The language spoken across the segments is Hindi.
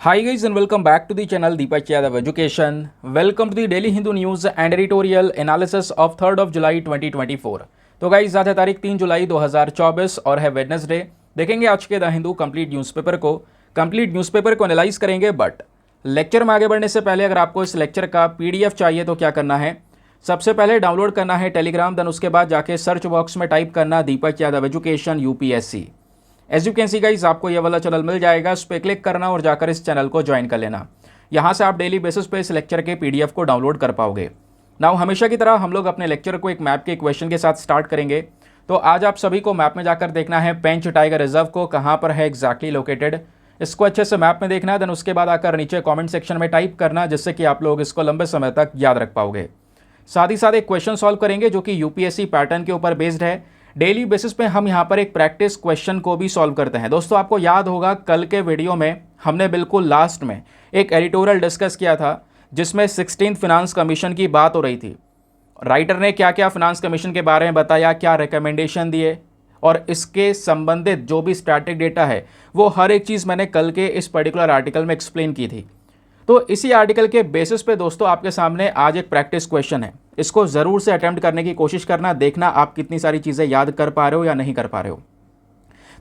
Hi guys and welcome back to the channel Deepak Yadav Education. Welcome to the Daily Hindu News and Editorial Analysis of 3rd of July 2024. तो गाइज आज है तारीख 3 जुलाई 2024 और है वेडनेसडे। देखेंगे आज के द हिंदू कंप्लीट न्यूज़पेपर को एनालाइज करेंगे। बट लेक्चर में आगे बढ़ने से पहले अगर आपको इस लेक्चर का पीडीएफ चाहिए तो क्या करना है, सबसे पहले डाउनलोड करना है टेलीग्राम, देन उसके बाद जाके सर्च बॉक्स में टाइप करना Deepak Yadav education UPSC. As you can see guys आपको ये वाला चैनल मिल जाएगा, उस पर क्लिक करना और जाकर इस चैनल को ज्वाइन कर लेना। यहाँ से आप डेली बेसिस पे इस लेक्चर के पीडीएफ को डाउनलोड कर पाओगे। नाउ हमेशा की तरह हम लोग अपने लेक्चर को एक मैप के क्वेश्चन के साथ स्टार्ट करेंगे। तो आज आप सभी को मैप में जाकर देखना है पेंच टाइगर रिजर्व को कहाँ पर है एग्जैक्टली लोकेटेड, इसको अच्छे से मैप में देखना है। देन उसके बाद आकर नीचे कॉमेंट सेक्शन में टाइप करना, जिससे कि आप लोग इसको लंबे समय तक याद रख पाओगे। साथ ही साथ एक क्वेश्चन सॉल्व करेंगे जो कि यूपीएससी पैटर्न के ऊपर बेस्ड है। डेली बेसिस पे हम यहाँ पर एक प्रैक्टिस क्वेश्चन को भी सॉल्व करते हैं। दोस्तों आपको याद होगा कल के वीडियो में हमने बिल्कुल लास्ट में एक एडिटोरियल डिस्कस किया था जिसमें 16th फिनांस कमीशन की बात हो रही थी। राइटर ने क्या क्या फिनांस कमीशन के बारे में बताया, क्या रिकमेंडेशन दिए और इसके संबंधित जो भी स्टैटिक डेटा है वो हर एक चीज़ मैंने कल के इस पर्टिकुलर आर्टिकल में एक्सप्लेन की थी। तो इसी आर्टिकल के बेसिस पे दोस्तों आपके सामने आज एक प्रैक्टिस क्वेश्चन है, इसको ज़रूर से अटेम्प्ट करने की कोशिश करना, देखना आप कितनी सारी चीज़ें याद कर पा रहे हो या नहीं कर पा रहे हो।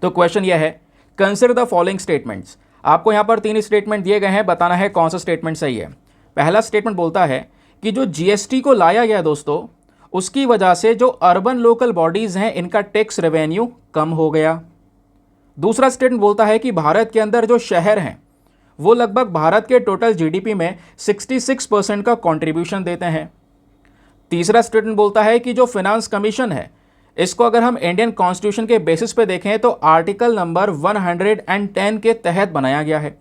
तो क्वेश्चन यह है, कंसिडर द फॉलोइंग स्टेटमेंट्स। आपको यहाँ पर 3 स्टेटमेंट दिए गए हैं, बताना है कौन सा स्टेटमेंट सही है। पहला स्टेटमेंट बोलता है कि जो जीएसटी को लाया गया दोस्तों, उसकी वजह से जो अर्बन लोकल बॉडीज़ हैं इनका टैक्स रेवेन्यू कम हो गया। दूसरा स्टेटमेंट बोलता है कि भारत के अंदर जो शहर हैं वो लगभग भारत के टोटल जीडीपी में 66% का कंट्रीब्यूशन देते हैं। तीसरा स्टेटमेंट बोलता है कि जो फिनांस कमीशन है इसको अगर हम इंडियन कॉन्स्टिट्यूशन के बेसिस पे देखें तो आर्टिकल नंबर 110 के तहत बनाया गया है।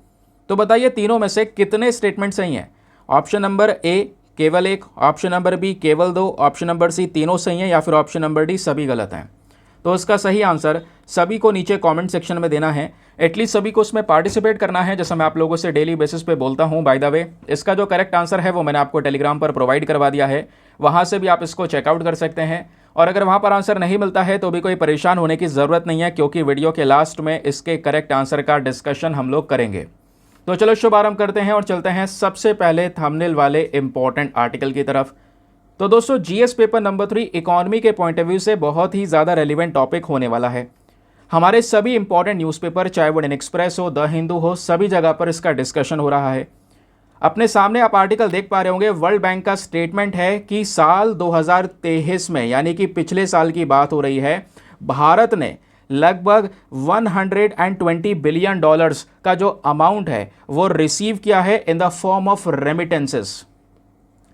तो बताइए तीनों में से कितने स्टेटमेंट सही हैं। ऑप्शन नंबर ए केवल 1, ऑप्शन नंबर बी केवल 2, ऑप्शन नंबर सी तीनों सही हैं या फिर ऑप्शन नंबर डी सभी गलत हैं। तो इसका सही आंसर सभी को नीचे कमेंट सेक्शन में देना है, एटलीस्ट सभी को उसमें पार्टिसिपेट करना है, जैसा मैं आप लोगों से डेली बेसिस पे बोलता हूं। बाय द वे इसका जो करेक्ट आंसर है वो मैंने आपको टेलीग्राम पर प्रोवाइड करवा दिया है, वहां से भी आप इसको चेकआउट कर सकते हैं। और अगर वहां पर आंसर नहीं मिलता है तो भी कोई परेशान होने की ज़रूरत नहीं है, क्योंकि वीडियो के लास्ट में इसके करेक्ट आंसर का डिस्कशन हम लोग करेंगे। तो चलो शुभारंभ करते हैं और चलते हैं सबसे पहले थंबनेल वाले इंपॉर्टेंट आर्टिकल की तरफ। तो दोस्तों जीएस पेपर नंबर 3 इकोनॉमी के पॉइंट ऑफ व्यू से बहुत ही ज़्यादा रेलिवेंट टॉपिक होने वाला है। हमारे सभी इंपॉर्टेंट न्यूज़पेपर, चाहे वो इंडियन एक्सप्रेस हो, द हिंदू हो, सभी जगह पर इसका डिस्कशन हो रहा है। अपने सामने आप आर्टिकल देख पा रहे होंगे, वर्ल्ड बैंक का स्टेटमेंट है कि साल 2023 में, यानी कि पिछले साल की बात हो रही है, भारत ने लगभग 120 बिलियन डॉलर्स का जो अमाउंट है वो रिसीव किया है in the form of remittances.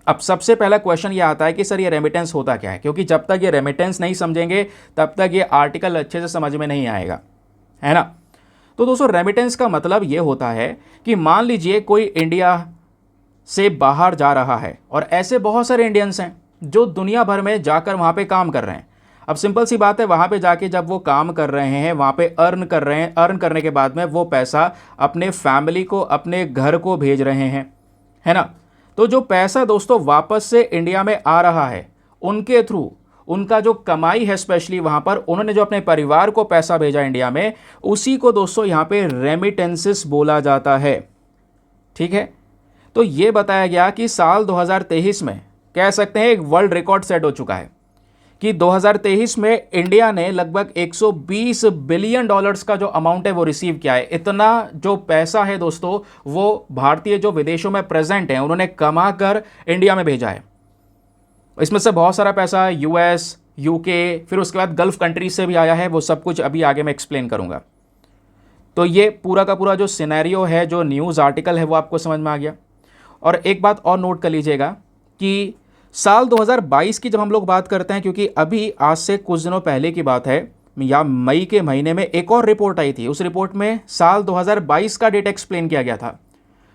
अब सबसे पहला क्वेश्चन ये आता है कि सर ये रेमिटेंस होता क्या है, क्योंकि जब तक ये रेमिटेंस नहीं समझेंगे तब तक ये आर्टिकल अच्छे से समझ में नहीं आएगा, है ना। तो दोस्तों रेमिटेंस का मतलब ये होता है कि मान लीजिए कोई इंडिया से बाहर जा रहा है और ऐसे बहुत सारे इंडियंस हैं जो दुनिया भर में जाकर वहाँ पे काम कर रहे हैं। अब सिंपल सी बात है, वहाँ पे जाके जब वो काम कर रहे हैं, वहाँ पे अर्न कर रहे हैं, अर्न करने के बाद में वो पैसा अपने फैमिली को, अपने घर को भेज रहे हैं, है ना। तो जो पैसा दोस्तों वापस से इंडिया में आ रहा है, उनके थ्रू उनका जो कमाई है, स्पेशली वहाँ पर उन्होंने जो अपने परिवार को पैसा भेजा इंडिया में, उसी को दोस्तों यहाँ पे रेमिटेंसेस बोला जाता है। ठीक है, तो ये बताया गया कि साल 2023 में कह सकते हैं एक वर्ल्ड रिकॉर्ड सेट हो चुका है कि 2023 में इंडिया ने लगभग 120 बिलियन डॉलर्स का जो अमाउंट है वो रिसीव किया है। इतना जो पैसा है दोस्तों वो भारतीय जो विदेशों में प्रेजेंट हैं उन्होंने कमा कर इंडिया में भेजा है। इसमें से बहुत सारा पैसा यूएस, यूके, फिर उसके बाद गल्फ कंट्रीज से भी आया है, वो सब कुछ अभी आगे मैं एक्सप्लेन करूंगा। तो ये पूरा का पूरा जो सिनेरियो है, जो न्यूज़ आर्टिकल है, वो आपको समझ में आ गया। और एक बात और नोट कर लीजिएगा कि साल 2022 की जब हम लोग बात करते हैं, क्योंकि अभी आज से कुछ दिनों पहले की बात है, या मई के महीने में एक और रिपोर्ट आई थी, उस रिपोर्ट में साल 2022 का डेटा एक्सप्लेन किया गया था।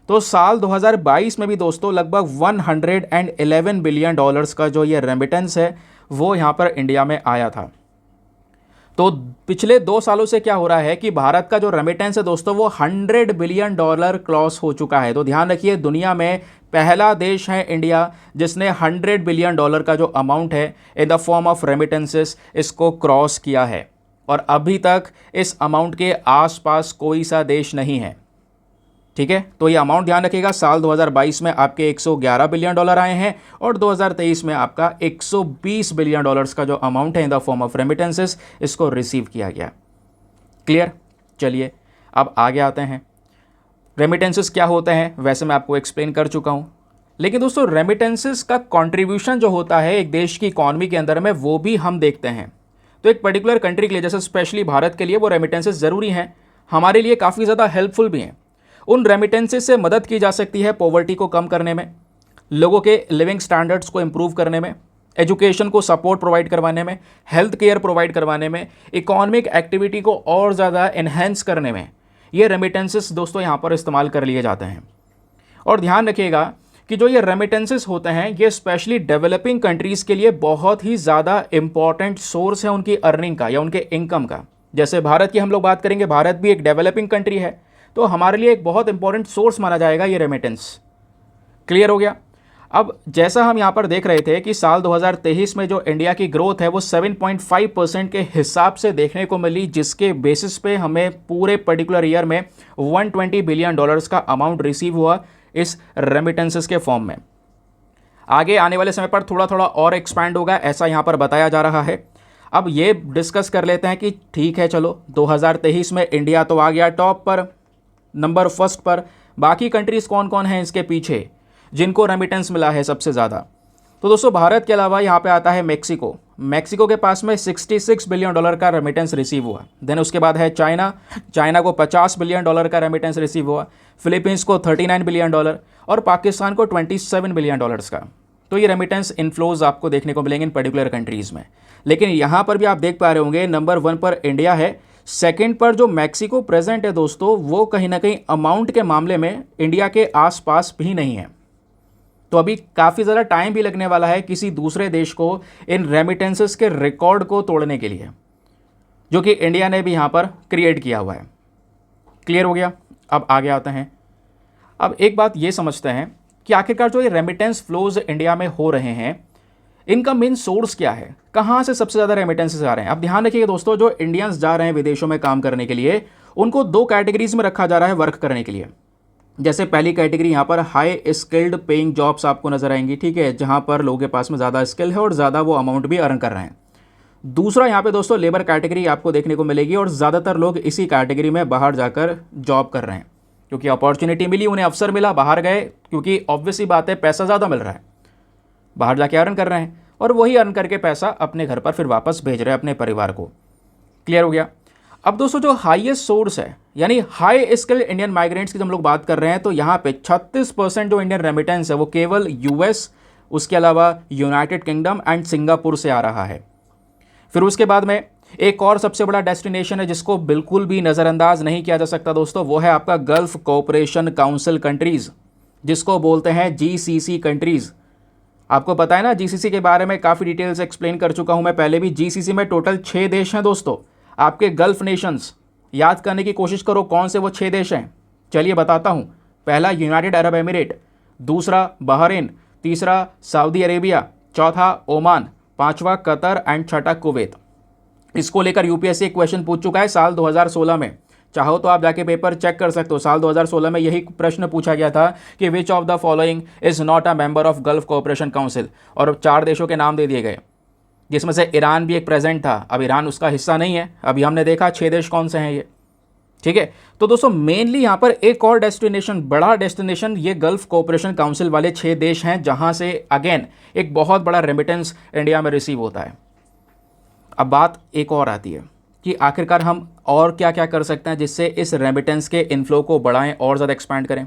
तो साल 2022 में भी दोस्तों लगभग 111 बिलियन डॉलर्स का जो ये रेमिटेंस है वो यहाँ पर इंडिया में आया था। तो पिछले 2 सालों से क्या हो रहा है कि भारत का जो रेमिटेंस है दोस्तों वो 100 बिलियन डॉलर क्रॉस हो चुका है। तो ध्यान रखिए, दुनिया में पहला देश है इंडिया जिसने 100 बिलियन डॉलर का जो अमाउंट है in the form of remittances इसको क्रॉस किया है, और अभी तक इस अमाउंट के आसपास कोई सा देश नहीं है। ठीक है, तो ये अमाउंट ध्यान रखिएगा, साल 2022 में आपके 111 बिलियन डॉलर आए हैं और 2023 में आपका 120 बिलियन डॉलर्स का जो अमाउंट है in the form of remittances इसको रिसीव किया गया। क्लियर? चलिए अब आगे आते हैं। रेमिटेंसेस क्या होते हैं वैसे मैं आपको एक्सप्लेन कर चुका हूँ, लेकिन दोस्तों रेमिटेंसेस का कंट्रीब्यूशन जो होता है एक देश की इकॉनमी के अंदर में वो भी हम देखते हैं। तो एक पर्टिकुलर कंट्री के लिए, जैसे स्पेशली भारत के लिए, वो रेमिटेंसेस ज़रूरी हैं, हमारे लिए काफ़ी ज़्यादा हेल्पफुल भी हैं। उन रेमिटेंसेस से मदद की जा सकती है पॉवर्टी को कम करने में, लोगों के लिविंग स्टैंडर्ड्स को इम्प्रूव करने में, एजुकेशन को सपोर्ट प्रोवाइड करवाने में, हेल्थ केयर प्रोवाइड करवाने में, इकोनॉमिक एक्टिविटी को और ज़्यादा एनहेंस करने में ये रेमिटेंसेस दोस्तों यहाँ पर इस्तेमाल कर लिए जाते हैं। और ध्यान रखिएगा कि जो ये रेमिटेंसेस होते हैं ये स्पेशली डेवलपिंग कंट्रीज़ के लिए बहुत ही ज़्यादा इंपॉर्टेंट सोर्स है उनकी अर्निंग का या उनके इनकम का। जैसे भारत की हम लोग बात करेंगे, भारत भी एक डेवलपिंग कंट्री है, तो हमारे लिए एक बहुत इंपॉर्टेंट सोर्स माना जाएगा ये रेमिटेंस। क्लियर हो गया? अब जैसा हम यहाँ पर देख रहे थे कि साल 2023 में जो इंडिया की ग्रोथ है वो 7.5% के हिसाब से देखने को मिली, जिसके बेसिस पे हमें पूरे पर्टिकुलर ईयर में 120 बिलियन डॉलर्स का अमाउंट रिसीव हुआ इस रेमिटेंसेस के फॉर्म में। आगे आने वाले समय पर थोड़ा थोड़ा और एक्सपैंड होगा, ऐसा यहाँ पर बताया जा रहा है। अब ये डिस्कस कर लेते हैं कि ठीक है चलो 2023 में इंडिया तो आ गया टॉप पर, नंबर फर्स्ट पर, बाकी कंट्रीज़ कौन कौन हैं इसके पीछे जिनको रेमिटेंस मिला है सबसे ज़्यादा? तो दोस्तों भारत के अलावा यहाँ पे आता है मैक्सिको। मैक्सिको के पास में 66 बिलियन डॉलर का रेमिटेंस रिसीव हुआ। देन उसके बाद है चाइना, चाइना को 50 बिलियन डॉलर का रेमिटेंस रिसीव हुआ, फिलीपींस को 39 बिलियन डॉलर और पाकिस्तान को 27 बिलियन डॉलर्स का। तो ये रेमिटेंस इनफ्लोज आपको देखने को मिलेंगे इन पर्टिकुलर कंट्रीज़ में। लेकिन यहाँ पर भी आप देख पा रहे होंगे नंबर 1 पर इंडिया है, सेकेंड पर जो मैक्सिको प्रेजेंट है दोस्तों वो कहीं ना कहीं अमाउंट के मामले में इंडिया के आसपास भी नहीं है। तो अभी काफ़ी ज़्यादा टाइम भी लगने वाला है किसी दूसरे देश को इन रेमिटेंसेस के रिकॉर्ड को तोड़ने के लिए, जो कि इंडिया ने भी यहाँ पर क्रिएट किया हुआ है। क्लियर हो गया? अब आगे आते हैं। अब एक बात ये समझते हैं कि आखिरकार जो ये रेमिटेंस फ्लोज इंडिया में हो रहे हैं इनका मेन सोर्स क्या है, कहाँ से सबसे ज़्यादा रेमिटेंसेस आ रहे हैं। अब ध्यान रखिएगा दोस्तों, जो इंडियंस जा रहे हैं विदेशों में काम करने के लिए उनको 2 कैटेगरीज में रखा जा रहा है वर्क करने के लिए। जैसे पहली कैटेगरी यहाँ पर हाई स्किल्ड पेइंग जॉब्स आपको नजर आएंगी, ठीक है, जहाँ पर लोगों के पास में ज़्यादा स्किल है और ज़्यादा वो अमाउंट भी अर्न कर रहे हैं। दूसरा यहाँ पे दोस्तों लेबर कैटेगरी आपको देखने को मिलेगी और ज़्यादातर लोग इसी कैटेगरी में बाहर जाकर जॉब कर रहे हैं, क्योंकि अपॉर्चुनिटी मिली, उन्हें अवसर मिला, बाहर गए, क्योंकि ऑब्वियस ही बात है पैसा ज़्यादा मिल रहा है, बाहर जाके अर्न कर रहे हैं और वही अर्न करके पैसा अपने घर पर फिर वापस भेज रहे हैं अपने परिवार को। क्लियर हो गया? अब दोस्तों जो हाईएस्ट सोर्स है यानी हाई स्किल इंडियन माइग्रेंट्स की जब हम लोग बात कर रहे हैं तो यहाँ पे 36% जो इंडियन रेमिटेंस है वो केवल यूएस, उसके अलावा यूनाइटेड किंगडम एंड सिंगापुर से आ रहा है। फिर उसके बाद में एक और सबसे बड़ा डेस्टिनेशन है जिसको बिल्कुल भी नज़रअंदाज नहीं किया जा सकता दोस्तों, वो है आपका गल्फ कोऑपरेशन काउंसिल कंट्रीज़, जिसको बोलते हैं जीसीसी कंट्रीज़। आपको पता है ना जीसीसी के बारे में काफ़ी डिटेल से एक्सप्लेन कर चुका हूं मैं पहले भी। जीसीसी में टोटल 6 देश हैं दोस्तों, आपके गल्फ नेशंस। याद करने की कोशिश करो कौन से वो 6 देश हैं। चलिए बताता हूं। पहला यूनाइटेड अरब एमिरेट, दूसरा बहरीन, तीसरा सऊदी अरेबिया, चौथा ओमान, पांचवा कतर एंड छठा कुवैत। इसको लेकर यूपीएससी एक क्वेश्चन पूछ चुका है साल 2016 में, चाहो तो आप जाके पेपर चेक कर सकते हो। साल 2016 में यही प्रश्न पूछा गया था कि which of the following is not a member of gulf cooperation council, और 4 देशों के नाम दे दिए गए जिसमें से ईरान भी एक प्रेजेंट था। अब ईरान उसका हिस्सा नहीं है, अभी हमने देखा 6 देश कौन से हैं ये, ठीक है। तो दोस्तों मेनली यहाँ पर एक और डेस्टिनेशन, बड़ा डेस्टिनेशन, ये गल्फ कोऑपरेशन काउंसिल वाले 6 देश हैं जहाँ से अगेन एक बहुत बड़ा रेमिटेंस इंडिया में रिसीव होता है। अब बात एक और आती है कि आखिरकार हम और क्या क्या कर सकते हैं जिससे इस रेमिटेंस के इनफ्लो को बढ़ाएं और ज़्यादा एक्सपैंड करें।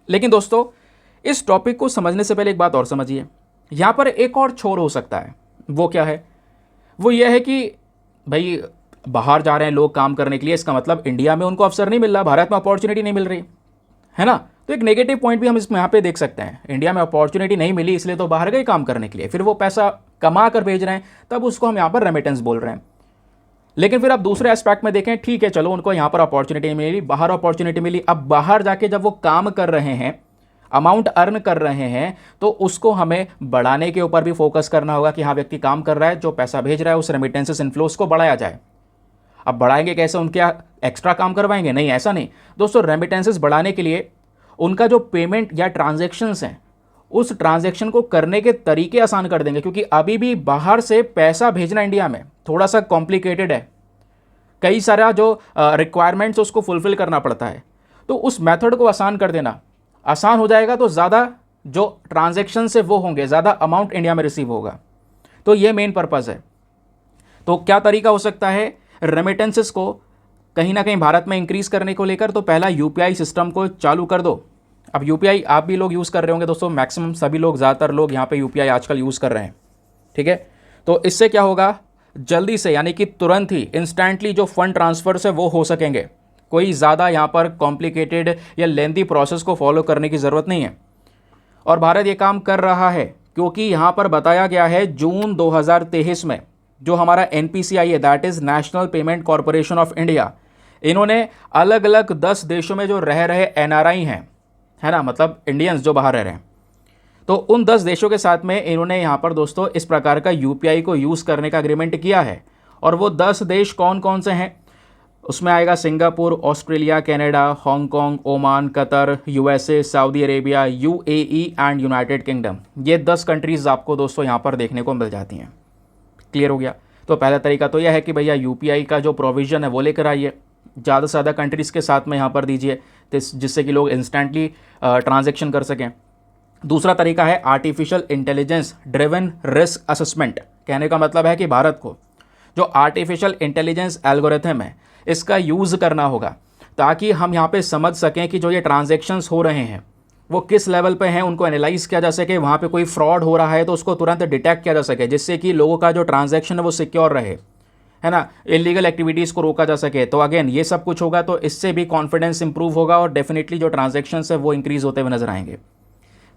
लेकिन दोस्तों इस टॉपिक को समझने से पहले एक बात और समझिए, यहाँ पर एक और छोर हो सकता है। वो क्या है? वो ये है कि भाई बाहर जा रहे हैं लोग काम करने के लिए, इसका मतलब इंडिया में उनको अवसर नहीं मिल रहा, भारत में अपॉर्चुनिटी नहीं मिल रही है ना। तो एक नेगेटिव पॉइंट भी हम इसमें यहाँ पे देख सकते हैं। इंडिया में अपॉर्चुनिटी नहीं मिली इसलिए तो बाहर गए काम करने के लिए, फिर वो पैसा कमा कर भेज रहे हैं, तब उसको हम यहाँ पर रेमिटेंस बोल रहे हैं। लेकिन फिर आप दूसरे एस्पेक्ट में देखें, ठीक है चलो उनको यहाँ पर अपॉर्चुनिटी मिली, बाहर अपॉर्चुनिटी मिली, अब बाहर जाके जब वो काम कर रहे हैं, अमाउंट अर्न कर रहे हैं, तो उसको हमें बढ़ाने के ऊपर भी फोकस करना होगा कि हाँ व्यक्ति काम कर रहा है, जो पैसा भेज रहा है उस रेमिटेंसेस इनफ्लोस को बढ़ाया जाए। अब बढ़ाएंगे कैसे? उनके एक्स्ट्रा काम करवाएंगे? नहीं, ऐसा नहीं दोस्तों। रेमिटेंसेस बढ़ाने के लिए उनका जो पेमेंट या ट्रांजैक्शंस हैं उस ट्रांजैक्शन को करने के तरीके आसान कर देंगे, क्योंकि अभी भी बाहर से पैसा भेजना इंडिया में थोड़ा सा कॉम्प्लिकेटेड है, कई सारा जो रिक्वायरमेंट्स उसको फुलफिल करना पड़ता है। तो उस मेथड को आसान कर देना, आसान हो जाएगा तो ज़्यादा जो ट्रांजैक्शन से वो होंगे, ज़्यादा अमाउंट इंडिया में रिसीव होगा। तो ये मेन पर्पज़ है। तो क्या तरीका हो सकता है रेमिटेंसेस को कहीं ना कहीं भारत में इंक्रीज़ करने को लेकर? तो पहला यूपीआई सिस्टम को चालू कर दो। अब यूपीआई आप भी लोग यूज़ कर रहे होंगे दोस्तों, मैक्सिमम सभी लोग, ज़्यादातर लोग यहाँ पे यूपीआई आजकल यूज़ कर रहे हैं, ठीक है। तो इससे क्या होगा, जल्दी से यानी कि तुरंत ही इंस्टेंटली जो फंड ट्रांसफर्स है वो हो सकेंगे। कोई ज़्यादा यहाँ पर कॉम्प्लिकेटेड या लेंथी प्रोसेस को फॉलो करने की ज़रूरत नहीं है। और भारत ये काम कर रहा है क्योंकि यहाँ पर बताया गया है जून 2023 में जो हमारा एनपीसीआई है, that is national payment corporation of India, इन्होंने अलग अलग 10 देशों में जो रह रहे एनआरआई हैं, है ना, मतलब इंडियंस जो बाहर रह रहे हैं, तो उन 10 देशों के साथ में इन्होंने यहाँ पर दोस्तों इस प्रकार का यूपीआई को यूज़ करने का एग्रीमेंट किया है। और वो 10 देश कौन कौन से हैं? उसमें आएगा Singapore, Australia, Canada, Hong Kong, Oman, Qatar, USA, Saudi Arabia, UAE and United kingdom. ये 10 कंट्रीज़ आपको दोस्तों यहाँ पर देखने को मिल जाती हैं। क्लियर हो गया? तो पहला तरीका तो यह है कि भैया यूपीआई का जो प्रोविज़न है वो लेकर आइए, ज़्यादा से ज़्यादा कंट्रीज़ के साथ में यहाँ पर दीजिए, जिससे कि लोग इंस्टेंटली ट्रांजेक्शन कर सकें। दूसरा तरीका है artificial intelligence driven risk assessment. कहने का मतलब है कि भारत को जो आर्टिफिशियल इंटेलिजेंस एल्गोरिथम है इसका यूज़ करना होगा, ताकि हम यहाँ पे समझ सकें कि जो ये ट्रांजैक्शंस हो रहे हैं वो किस लेवल पे हैं, उनको एनालाइज किया जा सके, वहाँ पे कोई फ्रॉड हो रहा है तो उसको तुरंत डिटेक्ट किया जा सके, जिससे कि लोगों का जो ट्रांजैक्शन है वो सिक्योर रहे, है ना, इलीगल एक्टिविटीज़ को रोका जा सके। तो अगेन ये सब कुछ होगा तो इससे भी कॉन्फिडेंस इंप्रूव होगा और डेफिनेटली जो ट्रांजैक्शंस है वो इंक्रीज़ होते हुए नजर आएंगे।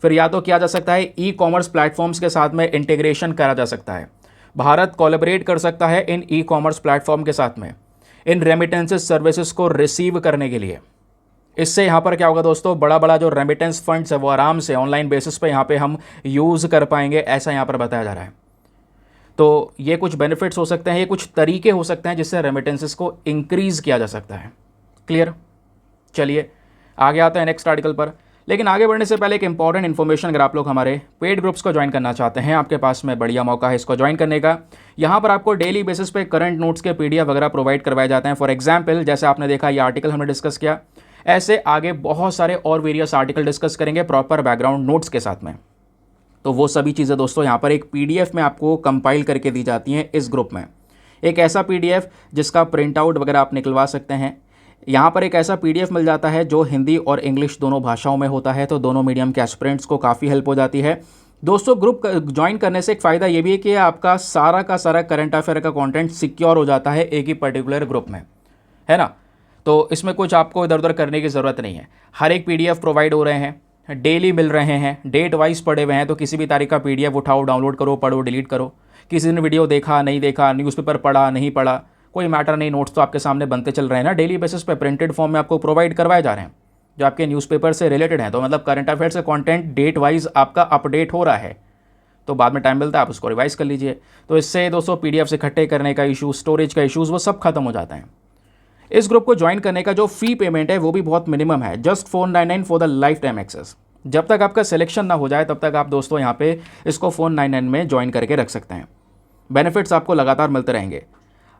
फिर या तो किया जा सकता है ई कॉमर्स प्लेटफॉर्म्स के साथ में इंटीग्रेशन करा जा सकता है। भारत कोलैबोरेट कर सकता है इन ई कॉमर्स प्लेटफॉर्म के साथ में इन रेमिटेंसेस सर्विसेज को रिसीव करने के लिए। इससे यहाँ पर क्या होगा दोस्तों, बड़ा बड़ा जो रेमिटेंस फंड्स है वो आराम से ऑनलाइन बेसिस पे यहाँ पे हम यूज़ कर पाएंगे, ऐसा यहाँ पर बताया जा रहा है। तो ये कुछ बेनिफिट्स हो सकते हैं, ये कुछ तरीके हो सकते हैं जिससे रेमिटेंसेस को इंक्रीज़ किया जा सकता है। क्लियर? चलिए आगे आते हैं नेक्स्ट आर्टिकल पर। लेकिन आगे बढ़ने से पहले एक इंपॉर्टेंट इन्फॉर्मेशन, अगर आप लोग हमारे पेड ग्रुप्स को ज्वाइन करना चाहते हैं, आपके पास में बढ़िया मौका है इसको ज्वाइन करने का। यहाँ पर आपको डेली बेसिस पे करंट नोट्स के पीडीएफ वगैरह प्रोवाइड करवाए जाते हैं। फॉर एग्जांपल जैसे आपने देखा ये आर्टिकल हमने डिस्कस किया, ऐसे आगे बहुत सारे और वेरियस आर्टिकल डिस्कस करेंगे प्रॉपर बैकग्राउंड नोट्स के साथ में। तो वो सभी चीज़ें दोस्तों यहाँ पर एक पीडीएफ में आपको कंपाइल करके दी जाती हैं इस ग्रुप में। एक ऐसा पीडीएफ जिसका प्रिंट आउट वगैरह आप निकलवा सकते हैं। यहाँ पर एक ऐसा पीडीएफ मिल जाता है जो हिंदी और इंग्लिश दोनों भाषाओं में होता है, तो दोनों मीडियम के एस्पिरेंट्स को काफ़ी हेल्प हो जाती है। दोस्तों ग्रुप ज्वाइन करने से एक फ़ायदा ये भी है कि आपका सारा का सारा करंट अफेयर का कंटेंट सिक्योर हो जाता है एक ही पर्टिकुलर ग्रुप में, है ना। तो इसमें कुछ आपको इधर उधर करने की ज़रूरत नहीं है। हर एक पीडीएफ प्रोवाइड हो रहे हैं, डेली मिल रहे हैं, डेट वाइज पड़े हुए हैं। तो किसी भी तारीख का पीडीएफ उठाओ, डाउनलोड करो, पढ़ो, डिलीट करो। किसी ने वीडियो देखा नहीं देखा, न्यूज़पेपर पढ़ा नहीं पढ़ा, कोई मैटर नहीं, नोट्स तो आपके सामने बनते चल रहे हैं ना डेली बेसिस पे, प्रिंटेड फॉर्म में आपको प्रोवाइड करवाए जा रहे हैं जो आपके न्यूज़पेपर से रिलेटेड हैं। तो मतलब करंट अफेयर से कंटेंट डेट वाइज आपका अपडेट हो रहा है, तो बाद में टाइम मिलता है आप उसको रिवाइज कर लीजिए। तो इससे दोस्तों पीडीएफ से इकट्ठे करने का इशू, स्टोरेज का इशूज़ वो सब खत्म हो जाता है। इस ग्रुप को ज्वाइन करने का जो फ़ी पेमेंट है वो भी बहुत मिनिमम है, just 499 for the lifetime access. जब तक आपका सिलेक्शन ना हो जाए तब तक आप दोस्तों यहाँ पे इसको 499 में ज्वाइन करके रख सकते हैं। बेनिफिट्स आपको लगातार मिलते रहेंगे।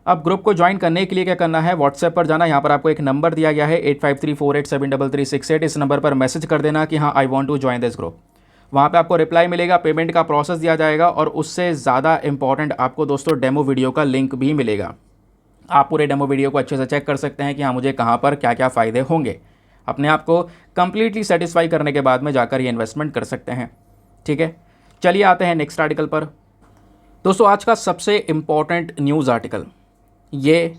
अब ग्रुप को ज्वाइन करने के लिए क्या करना है, व्हाट्सएप पर जाना, यहाँ पर आपको एक नंबर दिया गया है 8534873368। इस नंबर पर मैसेज कर देना कि हाँ I want to join this group. वहाँ पे आपको रिप्लाई मिलेगा, पेमेंट का प्रोसेस दिया जाएगा और उससे ज़्यादा इंपॉर्टेंट आपको दोस्तों डेमो वीडियो का लिंक भी मिलेगा। आप पूरे डेमो वीडियो को अच्छे से चेक कर सकते हैं कि हाँ मुझे कहाँ पर क्या क्या फ़ायदे होंगे। अपने आप को कंप्लीटली सेटिस्फाई करने के बाद में जाकर ये इन्वेस्टमेंट कर सकते हैं। ठीक है, चलिए आते हैं नेक्स्ट आर्टिकल पर। दोस्तों आज का सबसे इम्पॉर्टेंट न्यूज़ आर्टिकल ये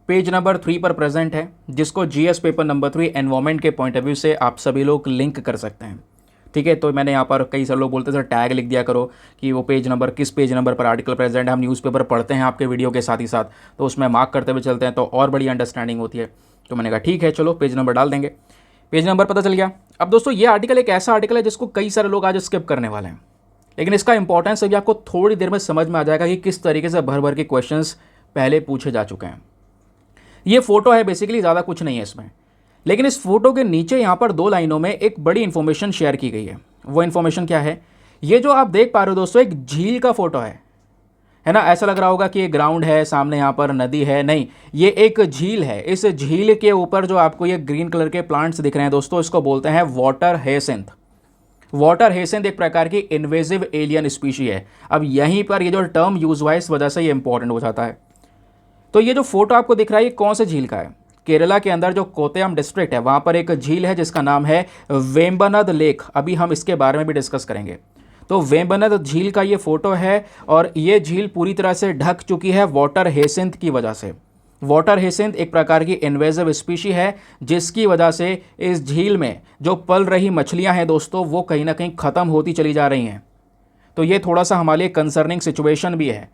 पेज नंबर 3 पर प्रेजेंट है, जिसको जीएस पेपर नंबर 3 एनवायरमेंट के पॉइंट ऑफ व्यू से आप सभी लोग लिंक कर सकते हैं। ठीक है, तो मैंने यहाँ पर कई सारे लोग बोलते थे टैग लिख दिया करो कि वो पेज नंबर, किस पेज नंबर पर आर्टिकल प्रेजेंट है। हम न्यूज़पेपर पढ़ते हैं आपके वीडियो के साथ ही साथ, तो उसमें मार्क करते हुए चलते हैं तो और बड़ी अंडरस्टैंडिंग होती है। तो मैंने कहा ठीक है चलो पेज नंबर डाल देंगे। पेज नंबर पता चल गया। अब दोस्तों ये आर्टिकल एक ऐसा आर्टिकल है जिसको कई सारे लोग आज स्किप करने वाले हैं, लेकिन इसका इंपॉर्टेंस अभी आपको थोड़ी देर में समझ में आ जाएगा कि किस तरीके से भर भर के क्वेश्चंस पहले पूछे जा चुके हैं। ये फोटो है बेसिकली, ज़्यादा कुछ नहीं है इसमें। लेकिन इस फोटो के नीचे यहाँ पर 2 लाइनों में एक बड़ी इंफॉर्मेशन शेयर की गई है। वो इन्फॉर्मेशन क्या है? ये जो आप देख पा रहे हो दोस्तों, एक झील का फोटो है ना। ऐसा लग रहा होगा कि ये ग्राउंड है, सामने यहाँ पर नदी है, नहीं, ये एक झील है। इस झील के ऊपर जो आपको ये ग्रीन कलर के प्लांट्स दिख रहे हैं दोस्तों, इसको बोलते हैं वाटर हेसिंथ। वाटर हेसिंथ एक प्रकार की इन्वेजिव एलियन स्पीशी है। अब यहीं पर ये जो टर्म यूज हुआ है, इस वजह से ये इंपॉर्टेंट हो जाता है। तो ये जो फोटो आपको दिख रहा है, ये कौन से झील का है? केरला के अंदर जो कोट्टयम डिस्ट्रिक्ट है, वहाँ पर एक झील है जिसका नाम है वेम्बनाड लेक। अभी हम इसके बारे में भी डिस्कस करेंगे। तो वेम्बनाड झील का ये फोटो है और ये झील पूरी तरह से ढक चुकी है वाटर हेसिंथ की वजह से। वाटर हेसिंथ एक प्रकार की इन्वेजिव स्पीशी है, जिसकी वजह से इस झील में जो पल रही मछलियां हैं दोस्तों, वो कहीं ना कहीं ख़त्म होती चली जा रही हैं। तो ये थोड़ा सा हमारे लिए कंसर्निंग सिचुएशन भी है,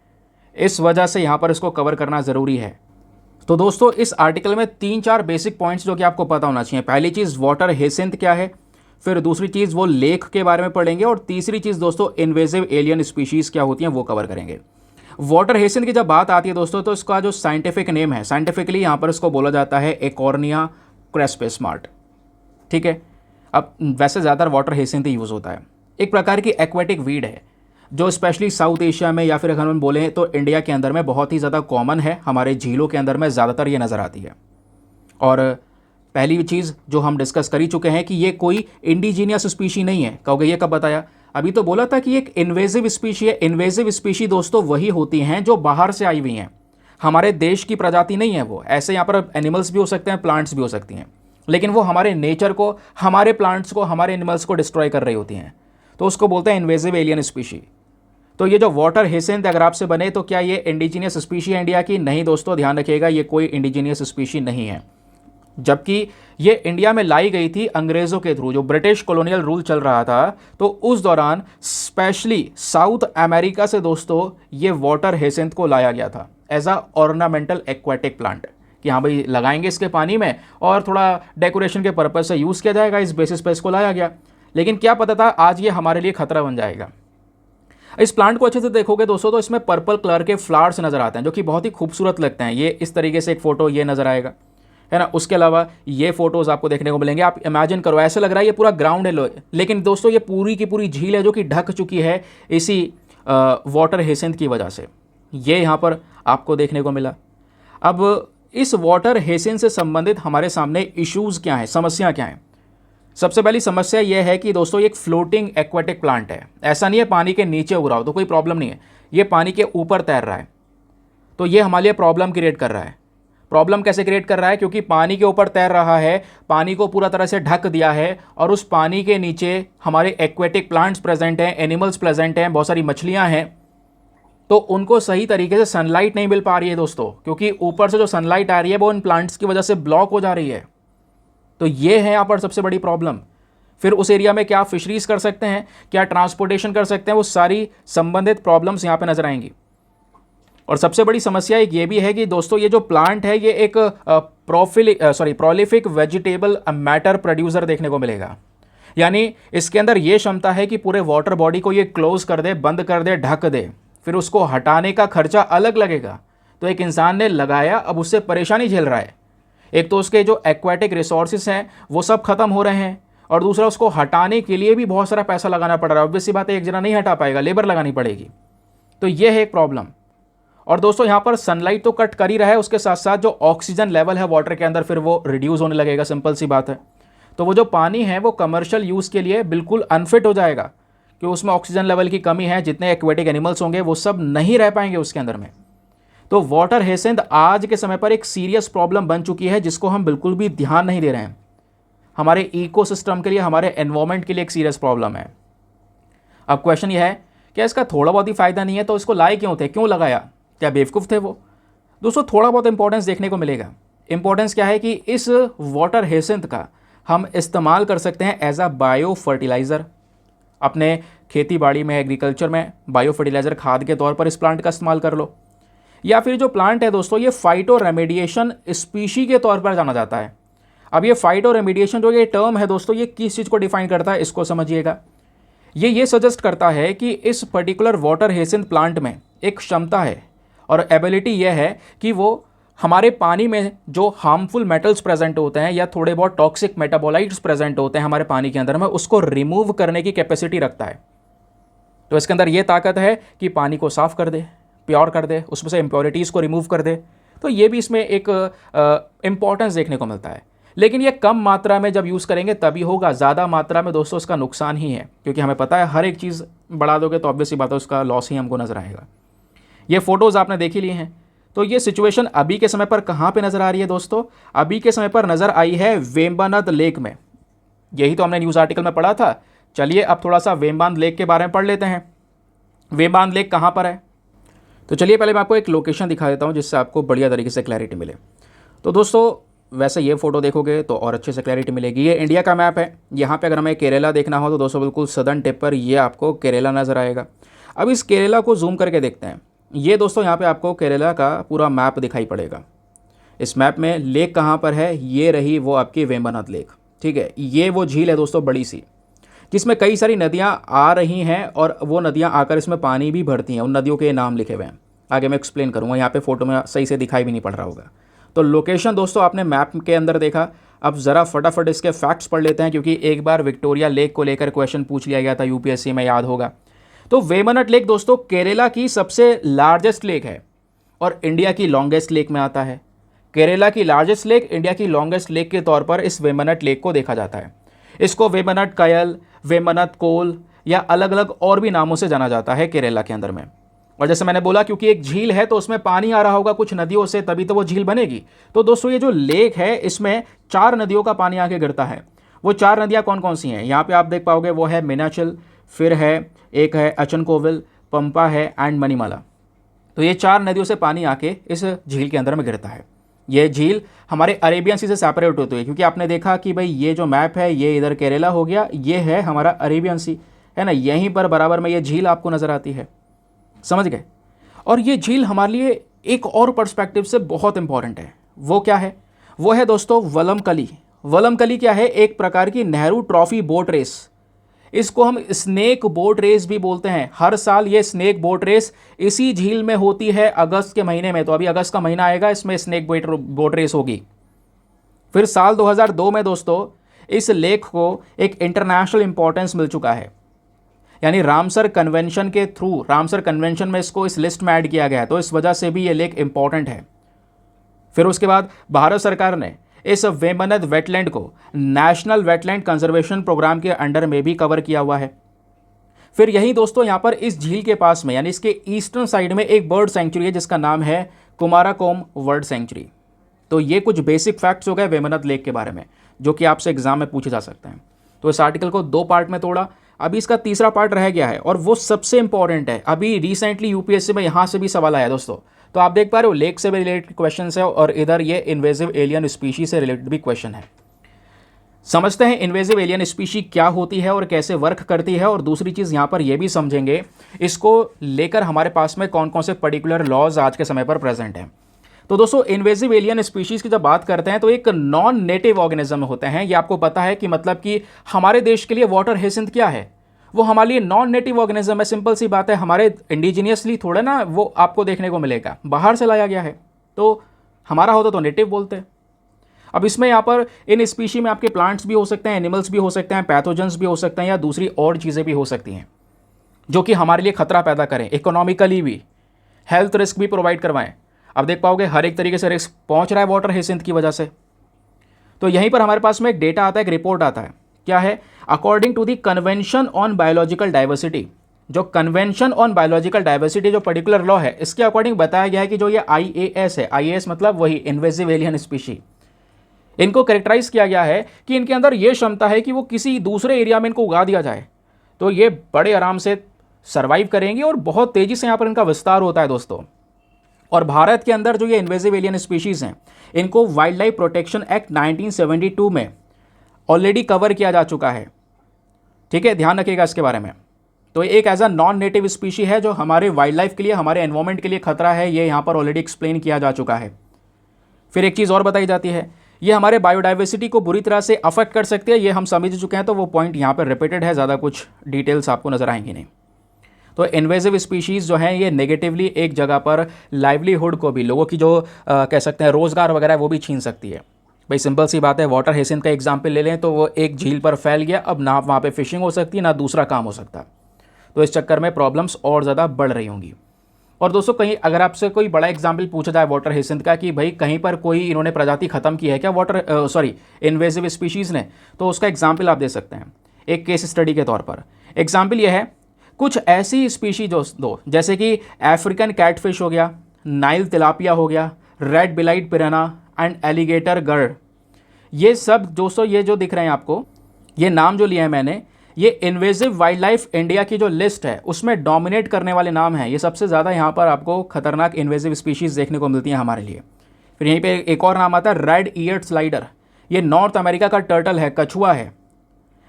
इस वजह से यहाँ पर इसको कवर करना ज़रूरी है। तो दोस्तों, इस आर्टिकल में 3-4 बेसिक पॉइंट्स जो कि आपको पता होना चाहिए। पहली चीज़ वाटर हेसिंथ क्या है, फिर दूसरी चीज़ वो लेक के बारे में पढ़ेंगे, और तीसरी चीज़ दोस्तों इन्वेजिव एलियन स्पीशीज़ क्या होती हैं वो कवर करेंगे। वाटर हेसिंथ की जब बात आती है दोस्तों, तो इसका जो साइंटिफिक नेम है, साइंटिफिकली यहाँ पर इसको बोला जाता है एकॉर्निया क्रेस्पेस्मार्ट। ठीक है। अब वैसे ज़्यादातर वाटर हेसिंथ ही यूज़ होता है। एक प्रकार की एक्वेटिक वीड है जो स्पेशली साउथ एशिया में, या फिर अगर हम बोलें तो इंडिया के अंदर में बहुत ही ज़्यादा कॉमन है। हमारे झीलों के अंदर में ज़्यादातर ये नज़र आती है। और पहली चीज़ जो हम डिस्कस कर ही चुके हैं कि ये कोई इंडिजीनियस स्पीशी नहीं है। कहोगे ये कब बताया? अभी तो बोला था कि एक इन्वेजिव स्पीशी है। इन्वेजिव स्पीशी दोस्तों वही होती हैं जो बाहर से आई हुई हैं, हमारे देश की प्रजाति नहीं है वो। ऐसे यहाँ पर एनिमल्स भी हो सकते हैं, प्लांट्स भी हो सकती हैं, लेकिन वो हमारे नेचर को, हमारे प्लांट्स को, हमारे एनिमल्स को डिस्ट्रॉय कर रही होती हैं, तो उसको बोलते हैं इन्वेजिव एलियन स्पीशी। तो ये जो वाटर हेसिंथ अगर आपसे बने, तो क्या ये इंडिजीनियस स्पीशी है इंडिया की? नहीं दोस्तों, ध्यान रखिएगा, ये कोई इंडिजीनियस स्पीशी नहीं है। जबकि ये इंडिया में लाई गई थी अंग्रेज़ों के थ्रू, जो ब्रिटिश कॉलोनियल रूल चल रहा था, तो उस दौरान स्पेशली साउथ अमेरिका से दोस्तों ये वाटर हेसिंथ को लाया गया था as a ornamental aquatic plant, कि हाँ भाई लगाएंगे इसके पानी में और थोड़ा डेकोरेशन के पर्पज़ से यूज़ किया जाएगा। इस बेसिस पे इसको लाया गया, लेकिन क्या पता था आज ये हमारे लिए खतरा बन जाएगा। इस प्लांट को अच्छे से देखोगे दोस्तों, तो इसमें पर्पल कलर के फ्लावर्स नज़र आते हैं जो कि बहुत ही खूबसूरत लगते हैं। ये इस तरीके से एक फ़ोटो ये नज़र आएगा, है ना। उसके अलावा ये फोटोज़ आपको देखने को मिलेंगे। आप इमेजिन करो, ऐसे लग रहा है ये पूरा ग्राउंड है, लेकिन दोस्तों ये पूरी की पूरी झील है जो कि ढक चुकी है इसी वाटर हेसिंथ की वजह से। ये यहाँ पर आपको देखने को मिला। अब इस वाटर हेसिंथ से संबंधित हमारे सामने इश्यूज़ क्या हैं, समस्या क्या हैं? सबसे पहली समस्या यह है कि दोस्तों ये एक फ्लोटिंग एक्वाटिक प्लांट है। ऐसा नहीं है पानी के नीचे उग रहा हो तो कोई प्रॉब्लम नहीं है, ये पानी के ऊपर तैर रहा है, तो ये हमारे लिए प्रॉब्लम क्रिएट कर रहा है। प्रॉब्लम कैसे क्रिएट कर रहा है? क्योंकि पानी के ऊपर तैर रहा है, पानी को पूरा तरह से ढक दिया है, और उस पानी के नीचे हमारे एक्वेटिक प्लांट्स प्रेजेंट हैं, एनिमल्स प्रेजेंट हैं, बहुत सारी मछलियां हैं, तो उनको सही तरीके से सनलाइट नहीं मिल पा रही है दोस्तों, क्योंकि ऊपर से जो सनलाइट आ रही है वो इन प्लांट्स की वजह से ब्लॉक हो जा रही है। तो ये है यहाँ पर सबसे बड़ी प्रॉब्लम। फिर उस एरिया में क्या फिशरीज कर सकते हैं, क्या ट्रांसपोर्टेशन कर सकते हैं, वो सारी संबंधित प्रॉब्लम्स यहाँ पे नजर आएंगी। और सबसे बड़ी समस्या एक ये भी है कि दोस्तों ये जो प्लांट है ये एक प्रोलिफिक वेजिटेबल मैटर प्रोड्यूसर देखने को मिलेगा। यानी इसके अंदर ये क्षमता है कि पूरे वाटर बॉडी को ये क्लोज कर दे, बंद कर दे, ढक दे, फिर उसको हटाने का खर्चा अलग लगेगा। तो एक इंसान ने लगाया, अब उससे परेशानी झेल रहा है। एक तो उसके जो एक्वाटिक रिसोर्सेज हैं वो सब खत्म हो रहे हैं, और दूसरा उसको हटाने के लिए भी बहुत सारा पैसा लगाना पड़ रहा है। ऑब्वियस सी बात है, एक जना नहीं हटा पाएगा, लेबर लगानी पड़ेगी। तो ये है एक प्रॉब्लम। और दोस्तों यहाँ पर सनलाइट तो कट कर ही रहा है, उसके साथ साथ जो ऑक्सीजन लेवल है वाटर के अंदर फिर वो रिड्यूस होने लगेगा, सिंपल सी बात है। तो वो जो पानी है वो कमर्शियल यूज़ के लिए बिल्कुल अनफिट हो जाएगा, कि उसमें ऑक्सीजन लेवल की कमी है। जितने एक्वेटिक एनिमल्स होंगे वो सब नहीं रह पाएंगे उसके अंदर में। तो वाटर हेसिंथ आज के समय पर एक सीरियस प्रॉब्लम बन चुकी है, जिसको हम बिल्कुल भी ध्यान नहीं दे रहे हैं। हमारे इकोसिस्टम के लिए, हमारे एनवायरनमेंट के लिए एक सीरियस प्रॉब्लम है। अब क्वेश्चन ये है, क्या इसका थोड़ा बहुत ही फायदा नहीं है तो इसको लाए क्यों थे, क्यों लगाया, क्या बेवकूफ़ थे वो? दोस्तों थोड़ा बहुत इंपॉर्टेंस देखने को मिलेगा। इंपॉर्टेंस क्या है कि इस वाटर हेसिंथ का हम इस्तेमाल कर सकते हैं एज अ बायो फर्टिलाइज़र। अपने खेती बाड़ी में, एग्रीकल्चर में बायो फर्टिलाइज़र खाद के तौर पर इस प्लांट का इस्तेमाल कर लो। या फिर जो प्लांट है दोस्तों ये फाइटो रेमेडिएशन स्पीशी के तौर पर जाना जाता है। अब ये फाइटो रेमेडिएशन जो ये टर्म है दोस्तों, ये किस चीज़ को डिफाइन करता है, इसको समझिएगा। ये सजेस्ट करता है कि इस पर्टिकुलर वाटर हेसिंथ प्लांट में एक क्षमता है और एबिलिटी यह है कि वो हमारे पानी में जो हार्मफुल मेटल्स प्रेजेंट होते हैं या थोड़े बहुत टॉक्सिक मेटाबोलाइट्स प्रेजेंट होते हैं हमारे पानी के अंदर में, उसको रिमूव करने की कैपेसिटी रखता है। तो इसके अंदर ये ताकत है कि पानी को साफ कर दे, प्योर कर दे, उसमें से इम्प्योरिटीज़ को रिमूव कर दे। तो ये भी इसमें एक इम्पॉर्टेंस देखने को मिलता है। लेकिन ये कम मात्रा में जब यूज़ करेंगे तभी होगा, ज़्यादा मात्रा में दोस्तों इसका नुकसान ही है, क्योंकि हमें पता है हर एक चीज़ बढ़ा दोगे तो ऑब्वियसली बात है उसका लॉस ही हमको नज़र आएगा। ये फ़ोटोज़ आपने देख ही लिए हैं। तो ये सिचुएशन अभी के समय पर कहाँ पे नज़र आ रही है दोस्तों? अभी के समय पर नज़र आई है वेम्बनाड लेक में। यही तो हमने न्यूज़ आर्टिकल में पढ़ा था। चलिए अब थोड़ा सा वेम्बनाड लेक के बारे में पढ़ लेते हैं। वेम्बनाड लेक कहाँ पर है? तो चलिए पहले मैं आपको एक लोकेशन दिखा देता हूँ जिससे आपको बढ़िया तरीके से क्लैरिटी मिले। तो दोस्तों वैसे ये फ़ोटो देखोगे तो और अच्छे से क्लैरिटी मिलेगी। ये इंडिया का मैप है। यहाँ पे अगर हमें केरला देखना हो तो दोस्तों बिल्कुल सदर्न टिप पर ये आपको केरला नज़र आएगा। अब इस केरला को जूम करके देखते हैं। ये दोस्तों यहाँ पे आपको केरला का पूरा मैप दिखाई पड़ेगा। इस मैप में लेक कहाँ पर है? ये रही वो आपकी वेम्बनाड लेक। ठीक है, ये वो झील है दोस्तों बड़ी सी, जिसमें कई सारी नदियाँ आ रही हैं और वो नदियाँ आकर इसमें पानी भी भरती हैं। उन नदियों के नाम लिखे हुए हैं, आगे मैं एक्सप्लेन करूँगा। यहाँ पे फोटो में सही से दिखाई भी नहीं पड़ रहा होगा। तो लोकेशन दोस्तों आपने मैप के अंदर देखा। अब ज़रा फटाफट इसके फैक्ट्स पढ़ लेते हैं, क्योंकि एक बार विक्टोरिया लेक को लेकर क्वेश्चन पूछ लिया गया था यूपीएससी में, याद होगा। तो वेम्बनाड लेक दोस्तों केरला की सबसे लार्जेस्ट लेक है और इंडिया की लॉन्गेस्ट लेक में आता है। केरला की लार्जेस्ट लेक, इंडिया की लॉन्गेस्ट लेक के तौर पर इस वेम्बनाड लेक को देखा जाता है। इसको वेम्बनाड कायल, वेम्बनाड कोल या अलग अलग और भी नामों से जाना जाता है केरला के अंदर में। और जैसे मैंने बोला, क्योंकि एक झील है तो उसमें पानी आ रहा होगा कुछ नदियों से, तभी तो वो झील बनेगी। तो दोस्तों ये जो लेक है इसमें 4 नदियों का पानी आके गिरता है। वो 4 नदियाँ कौन कौन सी हैं यहाँ पे आप देख पाओगे। वो है मीनाचिल, फिर है एक है अचनकोविल, पंपा है एंड मणिमाला। तो ये 4 नदियों से पानी आके इस झील के अंदर में गिरता है। ये झील हमारे अरेबियन सी से सेपरेट होती है, क्योंकि आपने देखा कि भाई ये जो मैप है ये इधर केरला हो गया, ये है हमारा अरेबियन सी, है ना। यहीं पर बराबर में ये झील आपको नज़र आती है, समझ गए। और ये झील हमारे लिए एक और पर्सपेक्टिव से बहुत इंपॉर्टेंट है। वो क्या है? वो है दोस्तों वलमकली। वलमकली क्या है? एक प्रकार की नेहरू ट्रॉफी बोट रेस। इसको हम स्नेक बोट रेस भी बोलते हैं। हर साल ये स्नेक बोट रेस इसी झील में होती है अगस्त के महीने में। तो अभी अगस्त का महीना आएगा, इसमें स्नेक बोट रेस होगी। फिर साल 2002 में दोस्तों इस लेक को एक इंटरनेशनल इंपॉर्टेंस मिल चुका है, यानी रामसर कन्वेंशन के थ्रू, रामसर कन्वेंशन में इसको इस लिस्ट में ऐड किया गया है। तो इस वजह से भी ये लेक इंपॉर्टेंट है। फिर उसके बाद भारत सरकार ने इस वेम्बनाड वेटलैंड को नेशनल वेटलैंड कंजर्वेशन प्रोग्राम के अंडर में भी कवर किया हुआ है। फिर यही दोस्तों यहाँ पर इस झील के पास में, यानी इसके ईस्टर्न साइड में एक बर्ड सेंचुरी है जिसका नाम है कुमाराकोम बर्ड सेंचुरी। तो ये कुछ बेसिक फैक्ट्स हो गए वेम्बनाड लेक के बारे में, जो कि आपसे एग्जाम में पूछे जा सकते हैं। तो इस आर्टिकल को 2 पार्ट में तोड़ा, अभी इसका तीसरा पार्ट रह गया है और वो सबसे इंपॉर्टेंट है। अभी रिसेंटली यूपीएससी में यहाँ से भी सवाल आया दोस्तों। तो आप देख पा रहे हो लेक से भी रिलेटेड क्वेश्चन है और इधर ये इन्वेजिव एलियन स्पीशी से रिलेटेड भी क्वेश्चन है। समझते हैं इन्वेजिव एलियन स्पीशी क्या होती है और कैसे वर्क करती है। और दूसरी चीज़ यहाँ पर यह भी समझेंगे इसको लेकर हमारे पास में कौन कौन से पर्टिकुलर लॉज आज के समय पर प्रेजेंट हैं। तो दोस्तों इन्वेजिव एलियन स्पीशीज़ की जब बात करते हैं तो एक नॉन नेटिव ऑर्गेनिज्म होते हैं। ये आपको पता है कि मतलब कि हमारे देश के लिए वाटर हेसिंथ क्या है, वो हमारे लिए नॉन नेटिव ऑर्गेनिज्म है। सिंपल सी बात है, हमारे इंडिजीनियसली थोड़ा ना वो आपको देखने को मिलेगा, बाहर से लाया गया है। तो हमारा होता तो नेटिव बोलते। अब इसमें यहाँ पर इन स्पीशी में आपके प्लांट्स भी हो सकते हैं, एनिमल्स भी हो सकते हैं, पैथोजेंस भी हो सकते हैं या दूसरी और चीज़ें भी हो सकती हैं जो कि हमारे लिए खतरा पैदा करें, इकोनॉमिकली भी, हेल्थ रिस्क भी प्रोवाइड करवाएं। अब देख पाओगे हर एक तरीके से रिस्क पहुँच रहा है वाटर हेसिंथ की वजह से। तो यहीं पर हमारे पास में एक डेटा आता है, एक रिपोर्ट आता है। क्या है? According to the convention on biological diversity, जो कन्वेंशन ऑन बायोलॉजिकल डाइवर्सिटी जो पर्टिकुलर लॉ है, इसके अकॉर्डिंग बताया गया है कि जो ये IAS है, IAS मतलब वही इन्वेजिव एलियन स्पीशी, इनको कैरेक्टराइज किया गया है कि इनके अंदर ये क्षमता है कि वो किसी दूसरे एरिया में इनको उगा दिया जाए तो ये बड़े आराम से सर्वाइव करेंगे और बहुत तेजी से यहाँ पर इनका विस्तार होता है दोस्तों। और भारत के अंदर जो ये इन्वेजिव एलियन स्पीशीज़ हैं, इनको वाइल्ड लाइफ प्रोटेक्शन एक्ट 1972 में ऑलरेडी कवर किया जा चुका है। ठीक है, ध्यान रखिएगा इसके बारे में। तो एक as a non native species है जो हमारे वाइल्ड लाइफ के लिए, हमारे एनवायरमेंट के लिए खतरा है, ये यहाँ पर ऑलरेडी एक्सप्लेन किया जा चुका है। फिर एक चीज़ और बताई जाती है, ये हमारे बायोडाइवर्सिटी को बुरी तरह से अफेक्ट कर सकती है, ये हम समझ चुके हैं। तो वो पॉइंट यहाँ पर रिपीटेड है, ज़्यादा कुछ डिटेल्स आपको नजर आएंगी नहीं। तो इन्वेजिव स्पीशीज़ जो हैं ये नेगेटिवली एक जगह पर लाइवलीहुड को भी, लोगों की जो कह सकते हैं रोज़गार वगैरह वो भी छीन सकती है। भाई सिंपल सी बात है, वाटर हेसिंथ का एग्जाम्पल ले लें तो वो एक झील पर फैल गया, अब ना वहाँ पे फिशिंग हो सकती है ना दूसरा काम हो सकता। तो इस चक्कर में प्रॉब्लम्स और ज़्यादा बढ़ रही होंगी। और दोस्तों कहीं अगर आपसे कोई बड़ा एग्जाम्पल पूछा जाए वाटर हेसिंथ का कि भाई कहीं पर कोई इन्होंने प्रजाति खत्म की है क्या इन्वेजिव स्पीशीज़ ने, तो उसका एग्जाम्पल आप दे सकते हैं एक केस स्टडी के तौर पर। एग्जाम्पल यह है, कुछ ऐसी स्पीशीज दोस्तों जैसे कि अफ्रीकन कैटफिश हो गया, नाइल तिलापिया हो गया, red bellied piranha and alligator gar, ये सब दोस्तों ये जो दिख रहे हैं आपको, ये नाम जो लिया है मैंने, ये इन्वेजिव वाइल्ड लाइफ इंडिया की जो लिस्ट है उसमें डोमिनेट करने वाले नाम हैं। ये सबसे ज़्यादा यहाँ पर आपको खतरनाक इन्वेजिव स्पीशीज़ देखने को मिलती हैं हमारे लिए। फिर यहीं पे एक और नाम आता है रेड ईयर्ड स्लाइडर, ये नॉर्थ अमेरिका का टर्टल है, कछुआ है,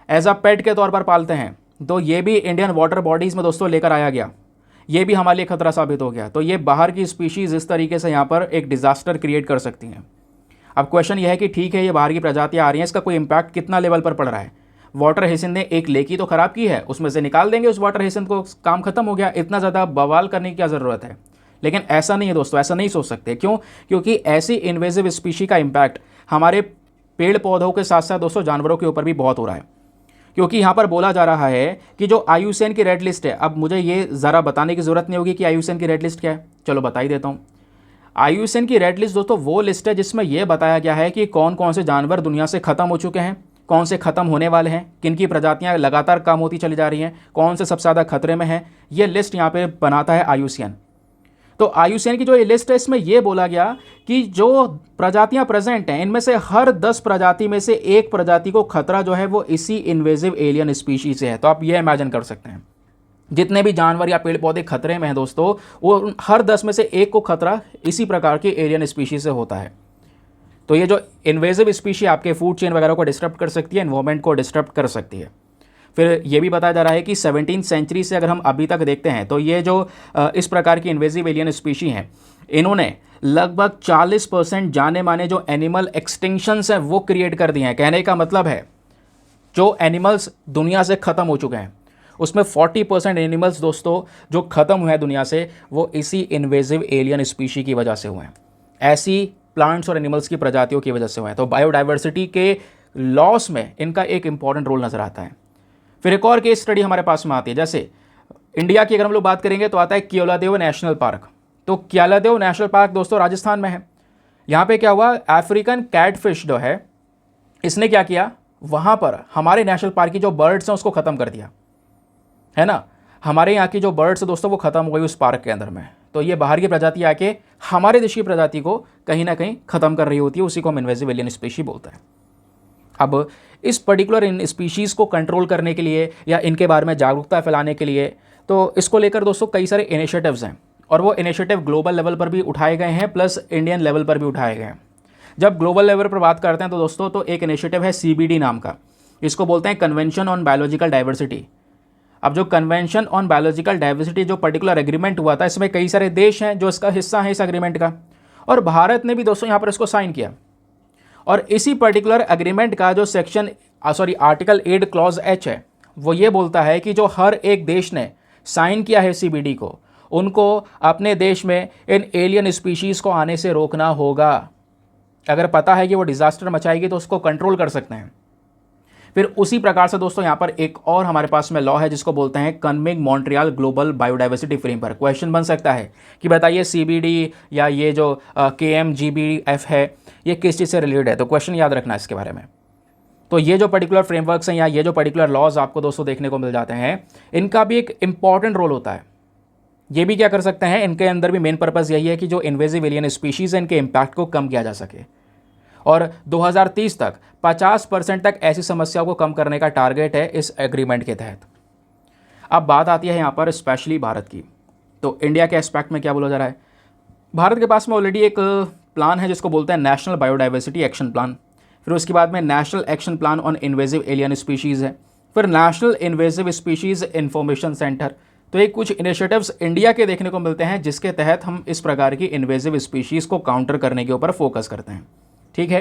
एज अ पेट के तौर पर पालते हैं। तो ये भी इंडियन वाटर बॉडीज़ में दोस्तों लेकर आया गया, ये भी हमारे लिए खतरा साबित हो गया। तो ये बाहर की स्पीशीज़ इस तरीके से यहाँ पर एक डिज़ास्टर क्रिएट कर सकती हैं। अब क्वेश्चन ये है कि ठीक है ये बाहर की प्रजातियाँ आ रही हैं, इसका कोई इम्पैक्ट कितना लेवल पर पड़ रहा है। वाटर हेसिंथ ने एक लेक ही तो ख़राब की है, उसमें से निकाल देंगे उस वाटर हेसिंथ को, काम खत्म हो गया, इतना ज़्यादा बवाल करने की क्या ज़रूरत है। लेकिन ऐसा नहीं है दोस्तों, ऐसा नहीं सोच सकते। क्यों? क्योंकि ऐसी इन्वेजिव स्पीशी का इम्पैक्ट हमारे पेड़ पौधों के साथ साथ दोस्तों जानवरों के ऊपर भी बहुत हो रहा है। क्योंकि यहाँ पर बोला जा रहा है कि जो IUCN की रेड लिस्ट है, अब मुझे ये ज़रा बताने की ज़रूरत नहीं होगी कि IUCN की रेड लिस्ट क्या है, चलो बता ही देता हूँ। IUCN की रेड लिस्ट दोस्तों वो लिस्ट है जिसमें यह बताया गया है कि कौन कौन से जानवर दुनिया से ख़त्म हो चुके हैं, कौन से ख़त्म होने वाले हैं, किन की प्रजातियां लगातार कम होती चली जा रही हैं, कौन से सबसे ज़्यादा खतरे में हैं। ये लिस्ट यहाँ पे बनाता है IUCN। तो IUCN की जो ये लिस्ट है इसमें यह बोला गया कि जो प्रजातियां प्रेजेंट हैं इनमें से हर 10 प्रजाति में से एक प्रजाति को खतरा जो है वो इसी इन्वेजिव एलियन स्पीशीज से है। तो आप ये इमेजिन कर सकते हैं जितने भी जानवर या पेड़ पौधे खतरे में हैं दोस्तों, वो हर 10 में से एक को खतरा इसी प्रकार के एलियन स्पीशीज से होता है। तो ये जो इन्वेजिव स्पीशी आपके फूड चेन वगैरह को डिस्टर्ब कर सकती है, एनवायरमेंट को डिस्टर्ब कर सकती है। फिर ये भी बताया जा रहा है कि 17th सेंचुरी से अगर हम अभी तक देखते हैं तो ये जो इस प्रकार की इन्वेजिव एलियन स्पीशी हैं, इन्होंने लगभग 40% जाने माने जो एनिमल एक्सटिंक्शंस हैं वो क्रिएट कर दिए हैं। कहने का मतलब है जो एनिमल्स दुनिया से ख़त्म हो चुके हैं उसमें 40% एनिमल्स दोस्तों जो ख़त्म हुए हैं दुनिया से वो इसी इन्वेजिव एलियन स्पीशी की वजह से हुए हैं, ऐसी प्लांट्स और एनिमल्स की प्रजातियों की वजह से हुए हैं। तो बायोडाइवर्सिटी के लॉस में इनका एक इंपॉर्टेंट रोल नज़र आता है। फिर एक और केस स्टडी हमारे पास में आती है, जैसे इंडिया की अगर हम लोग बात करेंगे तो आता है केवलादेव नेशनल पार्क। तो केवलादेव नेशनल पार्क दोस्तों राजस्थान में है। यहाँ पे क्या हुआ, अफ्रीकन कैटफिश जो है इसने क्या किया, वहाँ पर हमारे नेशनल पार्क की जो बर्ड्स हैं उसको ख़त्म कर दिया है ना। हमारे यहाँ की जो बर्ड्स दोस्तों वो ख़त्म हो गई उस पार्क के अंदर में। तो ये बाहर की प्रजाति आके हमारे देश की प्रजाति को कहीं ना कहीं ख़त्म कर रही होती है, उसी को हम इन्वेजिव एलियन स्पीशी बोलते हैं। अब इस पर्टिकुलर इन स्पीशीज़ को कंट्रोल करने के लिए या इनके बारे में जागरूकता फैलाने के लिए तो इसको लेकर दोस्तों कई सारे इनिशिएटिव्स हैं और वो इनिशिएटिव ग्लोबल लेवल पर भी उठाए गए हैं प्लस इंडियन लेवल पर भी उठाए गए हैं। जब ग्लोबल लेवल पर बात करते हैं तो दोस्तों तो एक इनिशिएटिव है CBD नाम का, इसको बोलते हैं कन्वेंशन ऑन बायोलॉजिकल डाइवर्सिटी। अब जो कन्वेंशन ऑन बायोलॉजिकल डाइवर्सिटी जो पर्टिकुलर एग्रीमेंट हुआ था, इसमें कई सारे देश हैं जो इसका हिस्सा हैं इस एग्रीमेंट का, और भारत ने भी दोस्तों यहाँ पर इसको साइन किया। और इसी पर्टिकुलर एग्रीमेंट का जो आर्टिकल 8 क्लॉज H है वो ये बोलता है कि जो हर एक देश ने साइन किया है CBD को, उनको अपने देश में इन एलियन स्पीशीज़ को आने से रोकना होगा। अगर पता है कि वो डिज़ास्टर मचाएगी तो उसको कंट्रोल कर सकते हैं। फिर उसी प्रकार से दोस्तों यहाँ पर एक और हमारे पास में लॉ है जिसको बोलते हैं Kunming Montreal global biodiversity framework. Question बन सकता है कि बताइए CBD या ये जो KMGBF है ये किस चीज़ से रिलेटेड है, तो क्वेश्चन याद रखना इसके बारे में। तो ये जो पर्टिकुलर फ्रेमवर्क्स हैं या ये जो पर्टिकुलर लॉज आपको दोस्तों देखने को मिल जाते हैं, इनका भी एक इंपॉर्टेंट रोल होता है। ये भी क्या कर सकते हैं, इनके अंदर भी मेन पर्पज़ यही है कि जो इन्वेजिव एलियन स्पीशीज़ हैं इनके इम्पैक्ट को कम किया जा सके और 2030 तक 50% तक ऐसी समस्याओं को कम करने का टारगेट है इस एग्रीमेंट के तहत। अब बात आती है यहाँ पर स्पेशली भारत की। तो इंडिया के एस्पेक्ट में क्या बोला जा रहा है, भारत के पास में ऑलरेडी एक प्लान है जिसको बोलते हैं नेशनल बायोडाइवर्सिटी एक्शन प्लान। फिर उसके बाद में national action plan on invasive alien species है, फिर national invasive species information centre. तो ये कुछ इनिशिएटिव्स इंडिया के देखने को मिलते हैं जिसके तहत हम इस प्रकार की इन्वेजिव स्पीशीज़ को काउंटर करने के ऊपर फोकस करते हैं। ठीक है,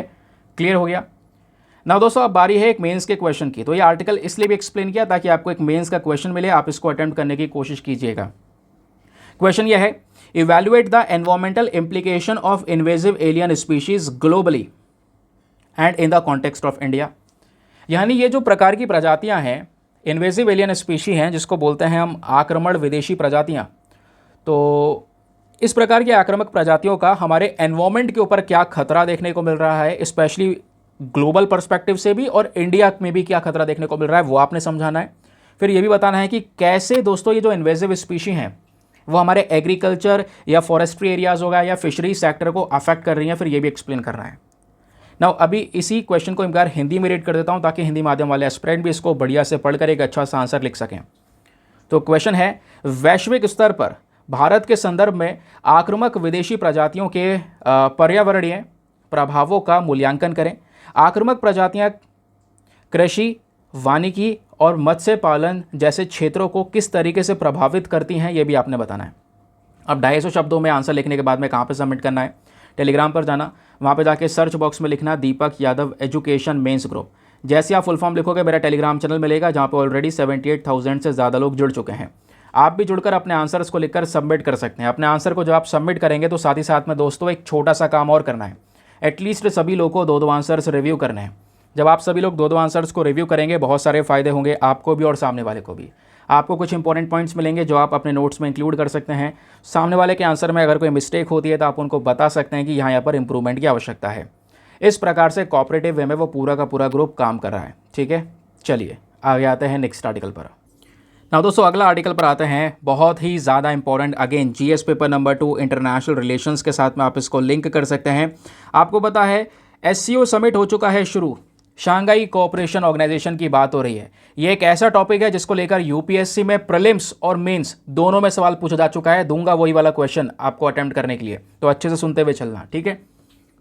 क्लियर हो गया। ना दोस्तों अब बारी है एक मेंस के क्वेश्चन की। तो ये आर्टिकल इसलिए भी एक्सप्लेन किया ताकि आपको एक मेंस का क्वेश्चन मिले, आप इसको अटेम्प्ट करने की कोशिश कीजिएगा। क्वेश्चन यह है, evaluate the environmental implication of invasive alien species globally and in the context of India. यानी ये जो प्रकार की प्रजातियां हैं, इन्वेजिव एलियन स्पीशी हैं, जिसको बोलते हैं हम आक्रमण विदेशी प्रजातियां। तो इस प्रकार की आक्रामक प्रजातियों का हमारे एनवायरमेंट के ऊपर क्या खतरा देखने को मिल रहा है, स्पेशली ग्लोबल पर्सपेक्टिव से भी, और इंडिया में भी क्या खतरा देखने को मिल रहा है, वो आपने समझाना है। फिर ये भी बताना है कि कैसे दोस्तों ये जो इन्वेजिव स्पीशी हैं वो हमारे एग्रीकल्चर या फॉरेस्ट्री एरियाज होगा या फिशरी सेक्टर को अफेक्ट कर रही हैं, फिर ये भी एक्सप्लेन करना है। नाउ अभी इसी क्वेश्चन को एक बार हिंदी में रीड कर देता हूँ ताकि हिंदी माध्यम वाले एस्पिरेंट भी इसको बढ़िया से पढ़कर एक अच्छा सा आंसर लिख सकें। तो क्वेश्चन है, वैश्विक स्तर पर भारत के संदर्भ में आक्रामक विदेशी प्रजातियों के पर्यावरणीय प्रभावों का मूल्यांकन करें। आक्रामक प्रजातियां कृषि, वानिकी और मत्स्य पालन जैसे क्षेत्रों को किस तरीके से प्रभावित करती हैं, ये भी आपने बताना है। अब 250 शब्दों में आंसर लिखने के बाद में कहाँ पे सबमिट करना है, टेलीग्राम पर जाना, वहाँ पे जाके सर्च बॉक्स में लिखना दीपक यादव एजुकेशन मेंस ग्रुप। जैसे आप फुल फॉर्म लिखोगे मेरा टेलीग्राम चैनल मिलेगा जहाँ पे ऑलरेडी 78,000 से ज़्यादा लोग जुड़ चुके हैं। आप भी जुड़कर अपने आंसर्स को लिखकर सबमिट कर सकते हैं। अपने आंसर को जब आप सबमिट करेंगे तो साथ ही साथ में दोस्तों एक छोटा सा काम और करना है, एटलीस्ट सभी लोगों को 2-2 आंसर्स रिव्यू करने हैं। जब आप सभी लोग 2-2 आंसर्स को रिव्यू करेंगे बहुत सारे फायदे होंगे आपको भी और सामने वाले को भी। आपको कुछ इंपॉर्टेंट पॉइंट्स मिलेंगे जो आप अपने नोट्स में इंक्लूड कर सकते हैं। सामने वाले के आंसर में अगर कोई मिस्टेक होती है तो आप उनको बता सकते हैं कि यहाँ पर इंप्रूवमेंट की आवश्यकता है। इस प्रकार से कोऑपरेटिव वे में वो पूरा का पूरा ग्रुप काम कर रहा है। ठीक है, चलिए आगे आते हैं नेक्स्ट आर्टिकल पर। ना दोस्तों अगला आर्टिकल पर आते हैं, बहुत ही ज़्यादा important, again GS paper number 2 international relations के साथ में आप इसको लिंक कर सकते हैं। आपको पता है एससीओ समिट हो चुका है शुरू, शांघाई कोऑपरेशन ऑर्गेनाइजेशन की बात हो रही है। ये एक ऐसा टॉपिक है जिसको लेकर यूपीएससी में प्रीलिम्स और मेंस दोनों में सवाल पूछा जा चुका है। दूंगा वही वाला क्वेश्चन आपको अटेम्प्ट करने के लिए, तो अच्छे से सुनते हुए चलना। ठीक है,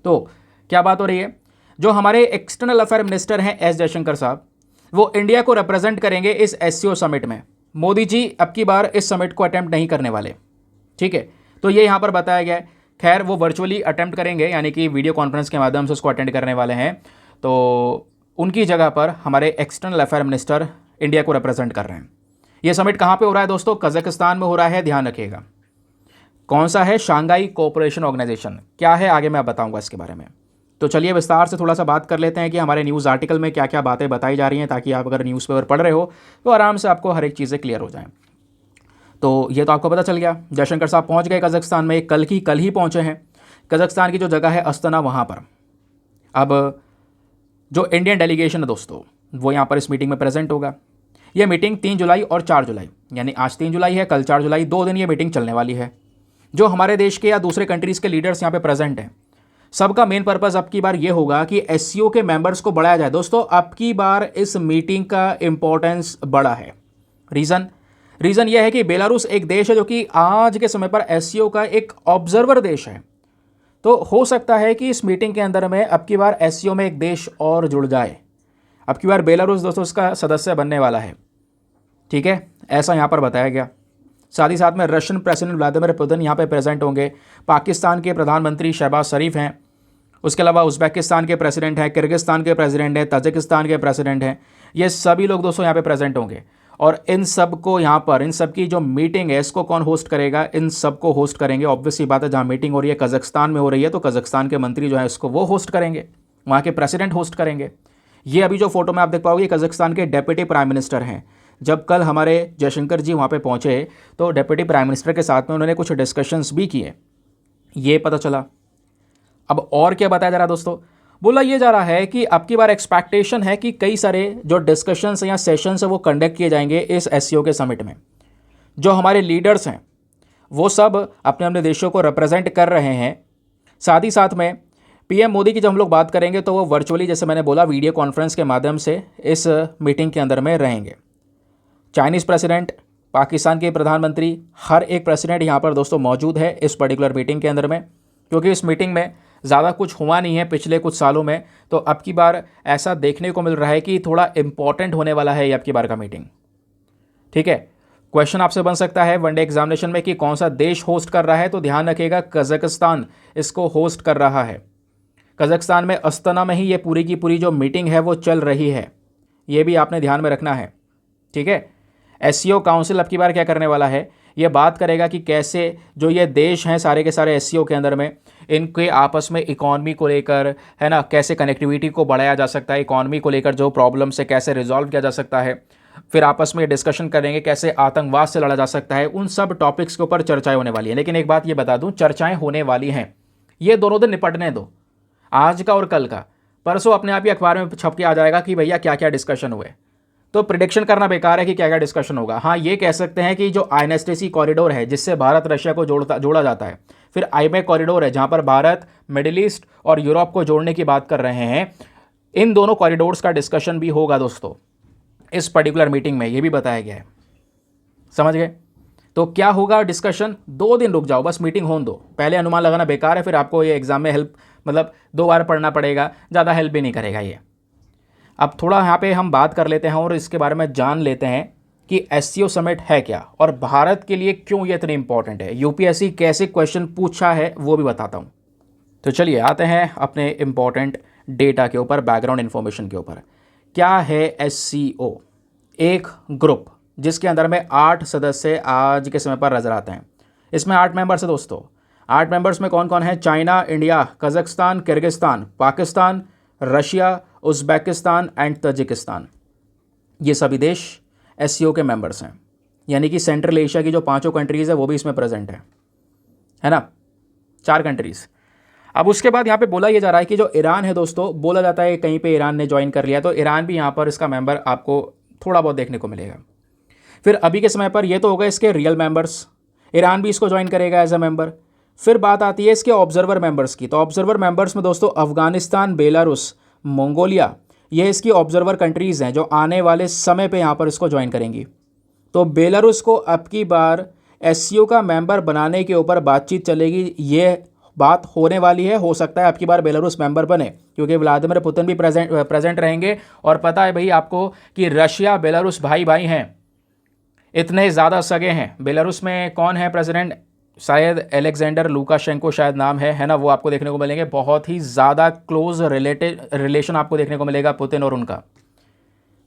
तो क्या बात हो रही है, जो हमारे एक्सटर्नल अफेयर मिनिस्टर हैं एस जयशंकर साहब, वो इंडिया को रिप्रेजेंट करेंगे इस एससीओ समिट में। मोदी जी अब की बार इस समिट को अटेम्प्ट नहीं करने वाले। ठीक है, तो ये यहाँ पर बताया गया है। खैर वो वर्चुअली अटेम्प्ट करेंगे, यानी कि वीडियो कॉन्फ्रेंस के माध्यम से उसको अटेंड करने वाले हैं। तो उनकी जगह पर हमारे एक्सटर्नल अफेयर मिनिस्टर इंडिया को रिप्रेजेंट कर रहे हैं। ये समिट कहाँ पे हो रहा है दोस्तों, कजाकिस्तान में हो रहा है, ध्यान रखिएगा। कौन सा है, शांघाई कोऑपरेशन ऑर्गेनाइजेशन। क्या है आगे मैं बताऊंगा इसके बारे में। तो चलिए विस्तार से थोड़ा सा बात कर लेते हैं कि हमारे न्यूज़ आर्टिकल में क्या क्या बातें बताई जा रही हैं, ताकि आप अगर न्यूज़पेपर पढ़ रहे हो तो आराम से आपको हर एक चीज़ें क्लियर हो जाएं। तो ये तो आपको पता चल गया, जयशंकर साहब पहुंच गए कजाकिस्तान में, कल ही पहुंचे हैं। कजाकिस्तान की जो जगह है अस्ताना, वहाँ पर अब जो इंडियन डेलीगेशन है दोस्तों वो यहाँ पर इस मीटिंग में प्रेजेंट होगा। ये मीटिंग 3 जुलाई और 4 जुलाई, यानी आज 3 जुलाई है, कल 4 जुलाई, 2 दिन ये मीटिंग चलने वाली है। जो हमारे देश के या दूसरे कंट्रीज़ के लीडर्स यहाँ पे प्रेजेंट हैं, सबका मेन पर्पस अब की बार ये होगा कि एससीओ के मेंबर्स को बढ़ाया जाए। दोस्तों अब की बार इस मीटिंग का इंपॉर्टेंस बड़ा है। रीज़न यह है कि बेलारूस एक देश है जो कि आज के समय पर एससीओ का एक ऑब्जर्वर देश है। तो हो सकता है कि इस मीटिंग के अंदर में अब की बार एससीओ में एक देश और जुड़ जाए। अब की बार बेलारूस दोस्तों इसका सदस्य बनने वाला है। ठीक है, ऐसा यहाँ पर बताया गया। साथ ही साथ में रशियन प्रेसिडेंट व्लादिमीर पुतिन यहाँ पे प्रेजेंट होंगे, पाकिस्तान के प्रधानमंत्री शहबाज शरीफ हैं, उसके अलावा उज़्बेकिस्तान के प्रेसिडेंट हैं, किर्गिस्तान के प्रेसिडेंट हैं, तजिकिस्तान के प्रेसिडेंट हैं। ये सभी लोग दोस्तों यहाँ पे प्रेजेंट होंगे। और इन सब को यहाँ पर, इन सब की जो मीटिंग है इसको कौन होस्ट करेगा, इन सब को होस्ट करेंगे। ऑब्वियसली बात है, जहाँ मीटिंग हो रही है कजाकिस्तान में हो रही है, तो कजाकिस्तान के मंत्री जो है इसको वो होस्ट करेंगे, वहाँ के प्रेसिडेंट होस्ट करेंगे। ये अभी जो फोटो में आप देख पाओगे कजाकिस्तान के डेप्यूटी प्राइम मिनिस्टर हैं। जब कल हमारे जयशंकर जी वहाँ पे पहुँचे तो डेप्यूटी प्राइम मिनिस्टर के साथ में उन्होंने कुछ डिस्कशंस भी किए, ये पता चला। अब और क्या बताया जा रहा है दोस्तों, बोला ये जा रहा है कि अब की बार एक्सपेक्टेशन है कि कई सारे जो डिस्कशंस या सेशंस है वो कंडक्ट किए जाएंगे इस एससीओ के समिट में। जो हमारे लीडर्स हैं वो सब अपने अपने देशों को रिप्रेजेंट कर रहे हैं। साथ ही साथ में पीएम मोदी की जब हम लोग बात करेंगे तो वो वर्चुअली, जैसे मैंने बोला, वीडियो कॉन्फ्रेंस के माध्यम से इस मीटिंग के अंदर में रहेंगे। चाइनीज़ प्रेसिडेंट, पाकिस्तान के प्रधानमंत्री, हर एक प्रेसिडेंट यहाँ पर दोस्तों मौजूद है इस पर्टिकुलर मीटिंग के अंदर में। क्योंकि इस मीटिंग में ज़्यादा कुछ हुआ नहीं है पिछले कुछ सालों में, तो अब की बार ऐसा देखने को मिल रहा है कि थोड़ा इम्पॉर्टेंट होने वाला है ये अब की बार का मीटिंग। ठीक है, क्वेश्चन आपसे बन सकता है वनडे एग्जामिनेशन में कि कौन सा देश होस्ट कर रहा है, तो ध्यान रखिएगा कजाकिस्तान इसको होस्ट कर रहा है। कजाकिस्तान में अस्ताना में ही ये पूरी की पूरी जो मीटिंग है वो चल रही है, ये भी आपने ध्यान में रखना है। ठीक है, एससीओ काउंसिल अब की बार क्या करने वाला है, ये बात करेगा कि कैसे जो ये देश हैं सारे के सारे एससीओ के अंदर में, इनके आपस में इकॉनमी को लेकर, है ना, कैसे कनेक्टिविटी को बढ़ाया जा सकता है, इकॉनमी को लेकर जो प्रॉब्लम से कैसे रिजॉल्व किया जा सकता है। फिर आपस में डिस्कशन करेंगे कैसे आतंकवाद से लड़ा जा सकता है। उन सब टॉपिक्स के ऊपर चर्चाएं होने वाली हैं। लेकिन एक बात ये बता दूं, चर्चाएं होने वाली हैं, ये दोनों दिन निपटने दो, आज का और कल का। परसों अपने आप ही अखबार में छप के आ जाएगा कि भैया क्या क्या डिस्कशन हुए। तो प्रिडिक्शन करना बेकार है कि क्या क्या डिस्कशन होगा। हाँ, ये कह सकते हैं कि जो आईएनएसटीसी कॉरिडोर है जिससे भारत रशिया को जोड़ा जाता है, फिर आईमेक कॉरिडोर है जहां पर भारत मिडिल ईस्ट और यूरोप को जोड़ने की बात कर रहे हैं, इन दोनों कॉरिडोर्स का डिस्कशन भी होगा दोस्तों इस पर्टिकुलर मीटिंग में, ये भी बताया गया है। समझ गए? तो क्या होगा डिस्कशन, 2 दिन रुक जाओ, बस मीटिंग होने दो। पहले अनुमान लगाना बेकार है, फिर आपको ये एग्जाम में हेल्प, मतलब 2 बार पढ़ना पड़ेगा, ज़्यादा हेल्प भी नहीं करेगा ये। अब थोड़ा यहाँ पे हम बात कर लेते हैं और इसके बारे में जान लेते हैं कि एससीओ समिट है क्या और भारत के लिए क्यों ये इतनी इंपॉर्टेंट है, यूपीएससी कैसे क्वेश्चन पूछा है वो भी बताता हूँ। तो चलिए आते हैं अपने इंपॉर्टेंट डेटा के ऊपर, बैकग्राउंड इन्फॉर्मेशन के ऊपर। क्या है एससीओ? एक ग्रुप जिसके अंदर में 8 सदस्य आज के समय पर नजर आते हैं। इसमें 8 मेंबर्स है दोस्तों। 8 मेंबर्स में कौन कौन है? China, India, Kazakhstan, Kyrgyzstan, Pakistan, Russia, Uzbekistan and Tajikistan. ये सभी देश एससीओ के मेंबर्स हैं, यानी कि सेंट्रल एशिया की जो 5 कंट्रीज़ है वो भी इसमें प्रेजेंट है ना, 4 कंट्रीज़। अब उसके बाद यहाँ पे बोला ये जा रहा है कि जो ईरान है दोस्तों, बोला जाता है कहीं पे ईरान ने ज्वाइन कर लिया, तो ईरान भी यहाँ पर इसका मेंबर आपको थोड़ा बहुत देखने को मिलेगा। फिर अभी के समय पर ये तो हो गए इसके रियल मेंबर्स, ईरान भी इसको ज्वाइन करेगा एज अ मेंबर। फिर बात आती है इसके ऑब्जर्वर मेंबर्स की। तो ऑब्जर्वर मेंबर्स में दोस्तों अफगानिस्तान, बेलारूस, मंगोलिया, ये इसकी ऑब्जर्वर कंट्रीज़ हैं जो आने वाले समय पे यहाँ पर इसको ज्वाइन करेंगी। तो बेलारूस को अब की बार एससीओ का मेंबर बनाने के ऊपर बातचीत चलेगी, ये बात होने वाली है। हो सकता है अब की बार बेलारूस मेंबर बने, क्योंकि व्लादिमीर पुतिन भी प्रेजेंट रहेंगे। और पता है भाई आपको कि रशिया बेलारूस भाई भाई हैं, इतने ज़्यादा सगे हैं। बेलारूस में कौन है प्रेसिडेंट? शायद एलेक्जेंडर लुकाशेंको शायद नाम है ना, वो आपको देखने को मिलेंगे। बहुत ही ज़्यादा क्लोज रिलेशन आपको देखने को मिलेगा पुतिन और उनका।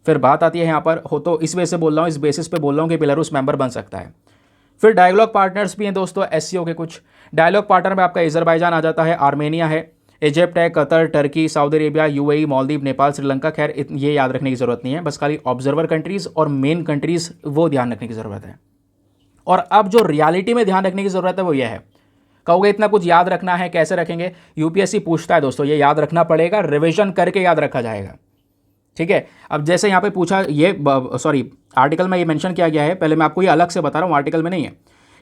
फिर बात आती है यहाँ पर, हो तो इस वजह से बोल रहा हूँ, इस बेसिस पे बोल रहा हूँ कि बेलारूस मेंबर बन सकता है। फिर डायलॉग पार्टनर्स भी हैं दोस्तों एससीओ के कुछ। डायलॉग पार्टनर में आपका अजरबैजान आ जाता है, आर्मेनिया है, इजिप्ट है, Qatar, Turkey, Saudi Arabia, UAE, Maldives, Nepal, Sri Lanka. खैर ये याद रखने की ज़रूरत नहीं है, बस खाली ऑब्जर्वर कंट्रीज़ और मेन कंट्रीज़ वो ध्यान रखने की ज़रूरत है। और अब जो रियलिटी में ध्यान रखने की ज़रूरत है वो ये है। कहोगे इतना कुछ याद रखना है, कैसे रखेंगे? यूपीएससी पूछता है दोस्तों, ये याद रखना पड़ेगा, रिविजन करके याद रखा जाएगा। ठीक है, अब जैसे यहाँ पे पूछा, ये आर्टिकल में ये मेंशन किया गया है, पहले मैं आपको ये अलग से बता रहा हूँ, आर्टिकल में नहीं है,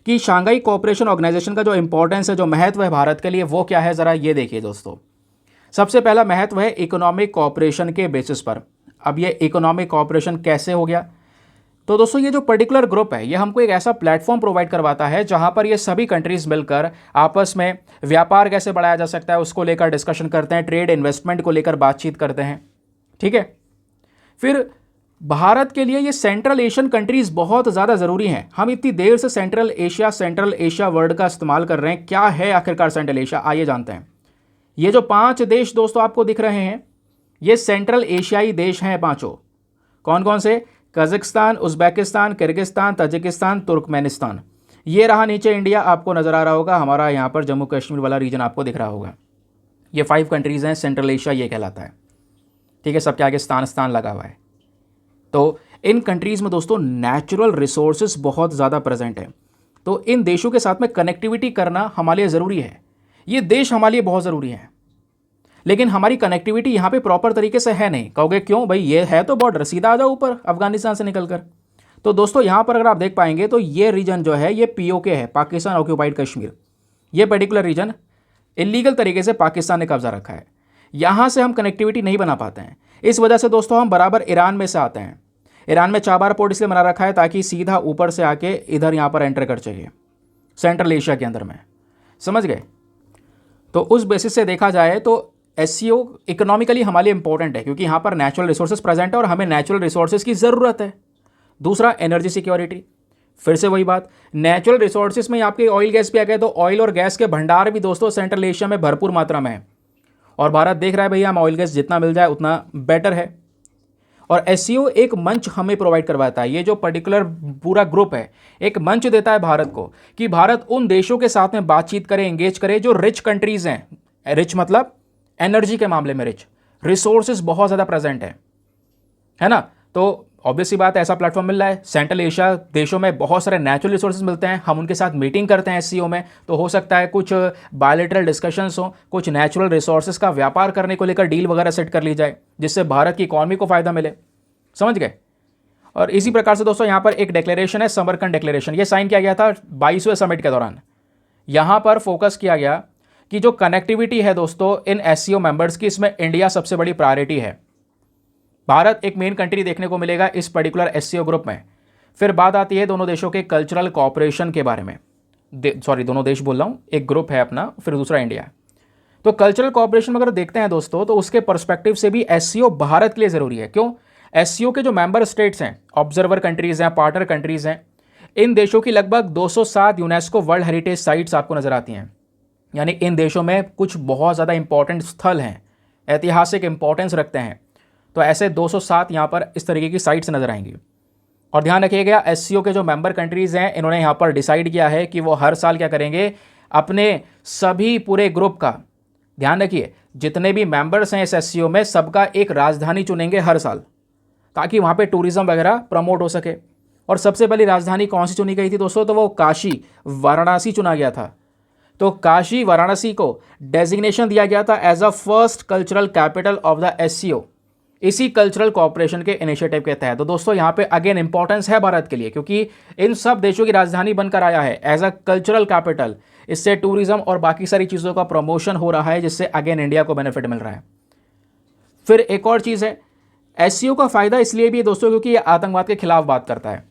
कि शंघाई कोऑपरेशन ऑर्गेनाइजेशन का जो इंपॉर्टेंस है, जो महत्व है भारत के लिए, वो क्या है ज़रा ये देखिए दोस्तों। सबसे पहला महत्व है इकोनॉमिक कोऑपरेशन के बेसिस पर। अब ये इकोनॉमिक कोऑपरेशन कैसे हो गया? तो दोस्तों ये जो पर्टिकुलर ग्रुप है ये हमको एक ऐसा प्लेटफॉर्म प्रोवाइड करवाता है जहां पर ये सभी कंट्रीज मिलकर आपस में व्यापार कैसे बढ़ाया जा सकता है उसको लेकर डिस्कशन करते हैं, ट्रेड इन्वेस्टमेंट को लेकर बातचीत करते हैं। ठीक है, फिर भारत के लिए ये सेंट्रल एशियन कंट्रीज बहुत ज़्यादा ज़रूरी हैं। हम इतनी देर से सेंट्रल एशिया वर्ड का इस्तेमाल कर रहे हैं, क्या है आखिरकार सेंट्रल एशिया, आइए जानते हैं। ये जो 5 देश दोस्तों आपको दिख रहे हैं, ये सेंट्रल एशियाई देश हैं 5। कौन कौन से? Kazakhstan, Uzbekistan, Kyrgyzstan, Tajikistan, Turkmenistan. ये रहा नीचे इंडिया आपको नज़र आ रहा होगा, हमारा यहाँ पर जम्मू कश्मीर वाला रीजन आपको दिख रहा होगा। ये 5 कंट्रीज़ हैं, सेंट्रल एशिया ये कहलाता है। ठीक है, सबके आगे स्थान लगा हुआ है। तो इन कंट्रीज़ में दोस्तों नेचुरल रिसोर्सेज बहुत ज़्यादा प्रेजेंट है। तो इन देशों के साथ में कनेक्टिविटी करना हमारे लिए ज़रूरी है। ये देश हमारे लिए बहुत ज़रूरी है, लेकिन हमारी कनेक्टिविटी यहाँ पे प्रॉपर तरीके से है नहीं। कहोगे क्यों भाई, ये है तो बॉर्डर, सीधा आ जाओ ऊपर अफगानिस्तान से निकलकर। तो दोस्तों यहाँ पर अगर आप देख पाएंगे तो ये रीजन जो है ये पीओके है, पाकिस्तान ऑक्यूपाइड कश्मीर। ये पर्टिकुलर रीजन इलीगल तरीके से पाकिस्तान ने कब्जा रखा है। यहाँ से हम कनेक्टिविटी नहीं बना पाते हैं। इस वजह से दोस्तों हम बराबर ईरान में से आते हैं। ईरान में चाबार पोर्ट इसलिए बना रखा है ताकि सीधा ऊपर से आके इधर यहाँ पर एंटर कर चाहिए सेंट्रल एशिया के अंदर में। समझ गए? तो उस बेसिस से देखा जाए तो एससीओ इकोनॉमिकली हमारे लिए इंपॉर्टेंट है, क्योंकि यहाँ पर नेचुरल रिसोर्सेज प्रेजेंट है और हमें नेचुरल रिसोर्सेज की ज़रूरत है। दूसरा, एनर्जी सिक्योरिटी। फिर से वही बात, नेचुरल रिसोर्सेज में आपके ऑयल गैस भी आ गए, तो ऑयल और गैस के भंडार भी दोस्तों सेंट्रल एशिया में भरपूर मात्रा में है। और भारत देख रहा है भैया हम ऑयल गैस जितना मिल जाए उतना बेटर है। और एससीओ एक मंच हमें प्रोवाइड करवाता है, ये जो पर्टिकुलर पूरा ग्रुप है एक मंच देता है भारत को कि भारत उन देशों के साथ में बातचीत करे, एंगेज करे जो रिच कंट्रीज हैं। रिच मतलब एनर्जी के मामले में रिच, रिसोर्सेज बहुत ज़्यादा प्रेजेंट है ना। तो ऑब्वियसली बात है, ऐसा प्लेटफॉर्म मिल रहा है। सेंट्रल एशिया देशों में बहुत सारे नेचुरल रिसोर्सेज मिलते हैं, हम उनके साथ मीटिंग करते हैं एससीओ में, तो हो सकता है कुछ बायलैटरल डिस्कशंस हो, कुछ नेचुरल रिसोर्सेज का व्यापार करने को लेकर डील वगैरह सेट कर ली जाए जिससे भारत की इकॉनमी को फायदा मिले। समझ गए। और इसी प्रकार से दोस्तों यहाँ पर एक डिक्लेरेशन है, समरकंद डिक्लेरेशन, ये साइन किया गया था 22वें समिट के दौरान। यहाँ पर फोकस किया गया कि जो कनेक्टिविटी है दोस्तों इन एससीओ मेंबर्स की, इसमें इंडिया सबसे बड़ी प्रायोरिटी है। भारत एक मेन कंट्री देखने को मिलेगा इस पर्टिकुलर एससीओ ग्रुप में। फिर बात आती है दोनों देशों के कल्चरल कॉपरेशन के बारे में। सॉरी, दोनों देश बोल रहा हूँ, एक ग्रुप है अपना, फिर दूसरा इंडिया है। तो कल्चरल कॉपरेशन अगर देखते हैं दोस्तों तो उसके पर्सपेक्टिव से भी एससीओ भारत के लिए ज़रूरी है। क्यों? एससीओ के जो मेंबर स्टेट्स हैं, ऑब्जर्वर कंट्रीज़ हैं, पार्टनर कंट्रीज़ हैं, इन देशों की लगभग 207 यूनेस्को वर्ल्ड हेरिटेज साइट्स आपको नज़र आती हैं। यानी इन देशों में कुछ बहुत ज़्यादा इंपॉर्टेंट स्थल हैं, ऐतिहासिक इंपॉर्टेंस रखते हैं। तो ऐसे 207 यहाँ पर इस तरीके की साइट्स नज़र आएंगी। और ध्यान रखिएगा, एससीओ के जो मेंबर कंट्रीज़ हैं इन्होंने यहाँ पर डिसाइड किया है कि वो हर साल क्या करेंगे, अपने सभी पूरे ग्रुप का, ध्यान रखिए जितने भी मेंबर्स हैं इस एससीओ में, सबका एक राजधानी चुनेंगे हर साल, ताकि वहाँ पे टूरिज्म वगैरह प्रमोट हो सके। और सबसे पहली राजधानी कौन सी चुनी गई थी दोस्तों? तो वो काशी वाराणसी चुना गया था। तो काशी वाराणसी को डेजिग्नेशन दिया गया था as a first cultural capital of the SCO, इसी कल्चरल कॉपरेशन के इनिशिएटिव के तहत। तो दोस्तों यहाँ पे अगेन इंपॉर्टेंस है भारत के लिए, क्योंकि इन सब देशों की राजधानी बनकर आया है एज अ कल्चरल कैपिटल। इससे टूरिज्म और बाकी सारी चीज़ों का प्रमोशन हो रहा है, जिससे अगेन इंडिया को बेनिफिट मिल रहा है। फिर एक और चीज़ है, एससीओ का फायदा इसलिए भी है दोस्तों क्योंकि ये आतंकवाद के खिलाफ बात करता है।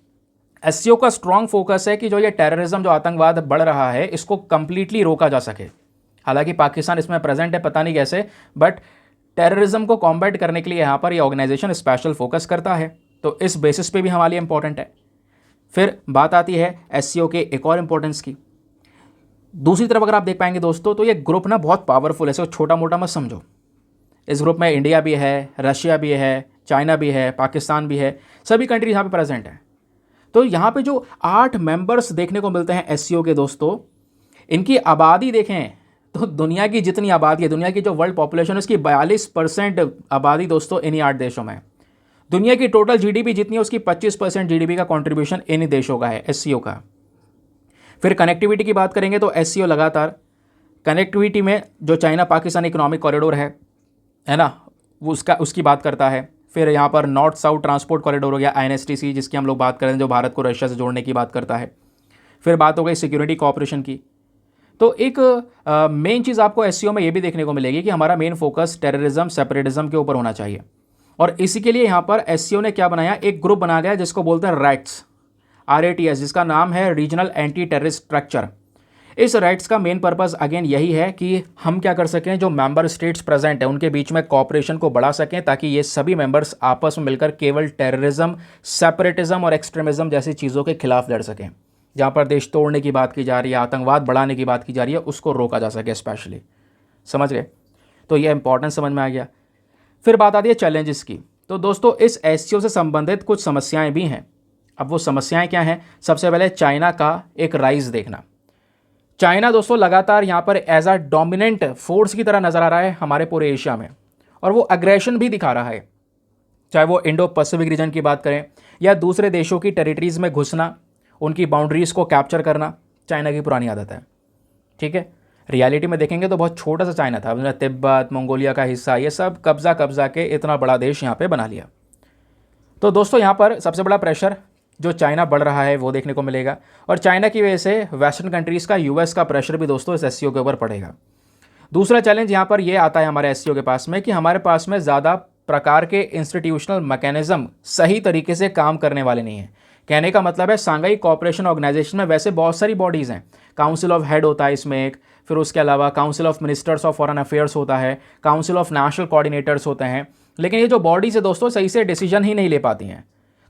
एससीओ का स्ट्रॉन्ग फोकस है कि जो ये टेररिज्म, जो आतंकवाद बढ़ रहा है, इसको कंप्लीटली रोका जा सके। हालांकि पाकिस्तान इसमें प्रेजेंट है, पता नहीं कैसे, बट टेररिज्म को कॉम्बैट करने के लिए यहाँ पर ये ऑर्गेनाइजेशन स्पेशल फोकस करता है। तो इस बेसिस पे भी हमारे लिए इंपॉर्टेंट है। फिर बात आती है एससीओ के एक और इंपॉर्टेंस की। दूसरी तरफ अगर आप देख पाएंगे दोस्तों, तो ये ग्रुप ना बहुत पावरफुल है, इसको छोटा मोटा मत समझो। इस ग्रुप में इंडिया भी है, रशिया भी है, चाइना भी है, पाकिस्तान भी है, सभी कंट्री यहाँ पे प्रेजेंट हैं। तो यहाँ पे जो 8 मेंबर्स देखने को मिलते हैं एससीओ के दोस्तों, इनकी आबादी देखें तो दुनिया की जितनी आबादी है, दुनिया की जो वर्ल्ड पॉपुलेशन है उसकी 42% आबादी दोस्तों इन्हीं 8 देशों में है। दुनिया की टोटल जीडीपी जितनी है उसकी 25% जीडीपी का कंट्रीब्यूशन इन्हीं देशों का है, एससीओ का। फिर कनेक्टिविटी की बात करेंगे तो एससीओ लगातार कनेक्टिविटी में जो चाइना पाकिस्तान इकोनॉमिक कॉरिडोर है ना, वो उसकी बात करता है। फिर यहाँ पर नॉर्थ साउथ ट्रांसपोर्ट कॉरिडोर हो गया, आईएनएसटीसी, जिसकी हम लोग बात करें, जो भारत को रशिया से जोड़ने की बात करता है। फिर बात हो गई सिक्योरिटी कॉपरेशन की। तो एक मेन चीज़ आपको एससीओ में ये भी देखने को मिलेगी कि हमारा मेन फोकस टेररिज्म, सेपरेटिज्म के ऊपर होना चाहिए। और इसी के लिए यहाँ पर एससीओ ने क्या बनाया, एक ग्रुप बना गया जिसको बोलते हैं रैट्स, RATS, जिसका नाम है रीजनल एंटी टेररिस्ट स्ट्रक्चर। इस रैट्स का मेन पर्पस अगेन यही है कि हम क्या कर सकें, जो मेंबर स्टेट्स प्रेजेंट हैं उनके बीच में कॉपरेशन को बढ़ा सकें, ताकि ये सभी मेंबर्स आपस में मिलकर केवल टेररिज्म, सेपरेटिज्म और एक्सट्रीमिज्म जैसी चीज़ों के खिलाफ लड़ सकें। जहाँ पर देश तोड़ने की बात की जा रही है, आतंकवाद बढ़ाने की बात की जा रही है, उसको रोका जा सके स्पेशली। समझ गए? तो ये इंपॉर्टेंस समझ में आ गया। फिर बात आती है चैलेंजेस की। तो दोस्तों इस एससीओ से संबंधित कुछ समस्याएं भी हैं। अब वो समस्याएं क्या हैं? सबसे पहले चाइना का एक राइज देखना। चाइना दोस्तों लगातार यहाँ पर एज अ डोमिनेंट फोर्स की तरह नज़र आ रहा है हमारे पूरे एशिया में, और वो अग्रेशन भी दिखा रहा है। चाहे वो इंडो पैसिफिक रीजन की बात करें या दूसरे देशों की टेरिटरीज़ में घुसना, उनकी बाउंड्रीज़ को कैप्चर करना, चाइना की पुरानी आदत है। ठीक है, रियलिटी में देखेंगे तो बहुत छोटा सा चाइना था, तिब्बत, मंगोलिया का हिस्सा, ये सब कब्जा के इतना बड़ा देश यहाँ पे बना लिया। तो दोस्तों यहाँ पर सबसे बड़ा प्रेशर जो चाइना बढ़ रहा है वो देखने को मिलेगा, और चाइना की वजह से वेस्टर्न कंट्रीज़ का, यूएस का प्रेशर भी दोस्तों इस एससीओ के ऊपर पड़ेगा। दूसरा चैलेंज यहाँ पर ये आता है हमारे एससीओ के पास में कि हमारे पास में ज़्यादा प्रकार के इंस्टीट्यूशनल मैकेनिज्म सही तरीके से काम करने वाले नहीं हैं। कहने का मतलब है, सांघाई कोऑपरेशन ऑर्गेनाइजेशन में वैसे बहुत सारी बॉडीज़ हैं। काउंसिल ऑफ हेड होता है इसमें एक, फिर उसके अलावा council of ministers of foreign affairs होता है, काउंसिल ऑफ नेशनल कोऑर्डिनेटर्स होते हैं, लेकिन ये जो बॉडीज़ है दोस्तों सही से डिसीजन ही नहीं ले पाती हैं।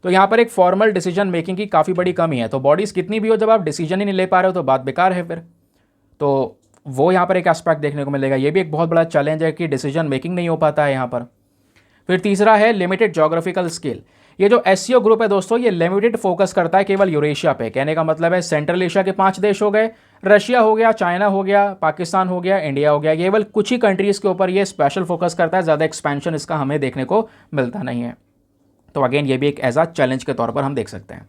तो यहाँ पर एक फॉर्मल डिसीजन मेकिंग की काफ़ी बड़ी कमी है। तो बॉडीज़ कितनी भी हो, जब आप डिसीजन ही नहीं ले पा रहे हो तो बात बेकार है फिर। तो वो यहाँ पर एक एस्पेक्ट देखने को मिलेगा। ये भी एक बहुत बड़ा चैलेंज है कि डिसीजन मेकिंग नहीं हो पाता है यहाँ पर। फिर तीसरा है लिमिटेड जोग्राफिकल स्केल। ये जो एससीओ ग्रुप है दोस्तों, ये लिमिटेड फोकस करता है केवल यूरेशिया पे। कहने का मतलब है सेंट्रल एशिया के 5 देश हो गए, रशिया हो गया, चाइना हो गया, पाकिस्तान हो गया, इंडिया हो गया, केवल कुछ ही कंट्रीज़ के ऊपर ये स्पेशल फोकस करता है। ज़्यादा एक्सपेंशन इसका हमें देखने को मिलता नहीं है। तो अगेन ये भी एक एज अ चैलेंज के तौर पर हम देख सकते हैं।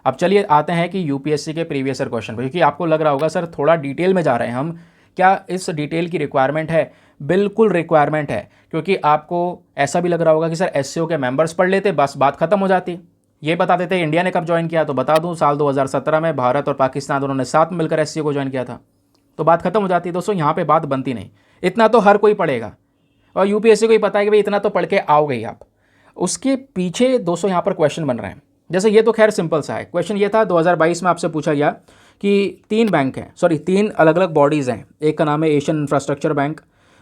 अब चलिए आते हैं कि यूपीएससी के प्रीवियस ईयर क्वेश्चन पर, क्योंकि आपको लग रहा होगा सर थोड़ा डिटेल में जा रहे हैं हम, क्या इस डिटेल की रिक्वायरमेंट है? बिल्कुल रिक्वायरमेंट है, क्योंकि आपको ऐसा भी लग रहा होगा कि सर एससीओ के मेंबर्स पढ़ लेते बस बात खत्म हो जाती। ये बता देते इंडिया ने कब ज्वाइन किया, तो बता दूं साल 2017 में भारत और पाकिस्तान दोनों ने साथ मिलकर एससीओ को ज्वाइन किया था, तो बात खत्म हो जाती। दोस्तों यहाँ पे बात बनती नहीं। इतना तो हर कोई पढ़ेगा और यूपीएससी को ही पता है कि भाई इतना तो पढ़ के आओगे ही आप। उसके पीछे दोस्तों यहाँ पर क्वेश्चन बन रहे हैं। जैसे ये तो खैर सिंपल सा है। क्वेश्चन ये था 2022 में आपसे पूछा गया कि 3 अलग अलग बॉडीज़ हैं। एक का नाम है एशियन इंफ्रास्ट्रक्चर बैंक,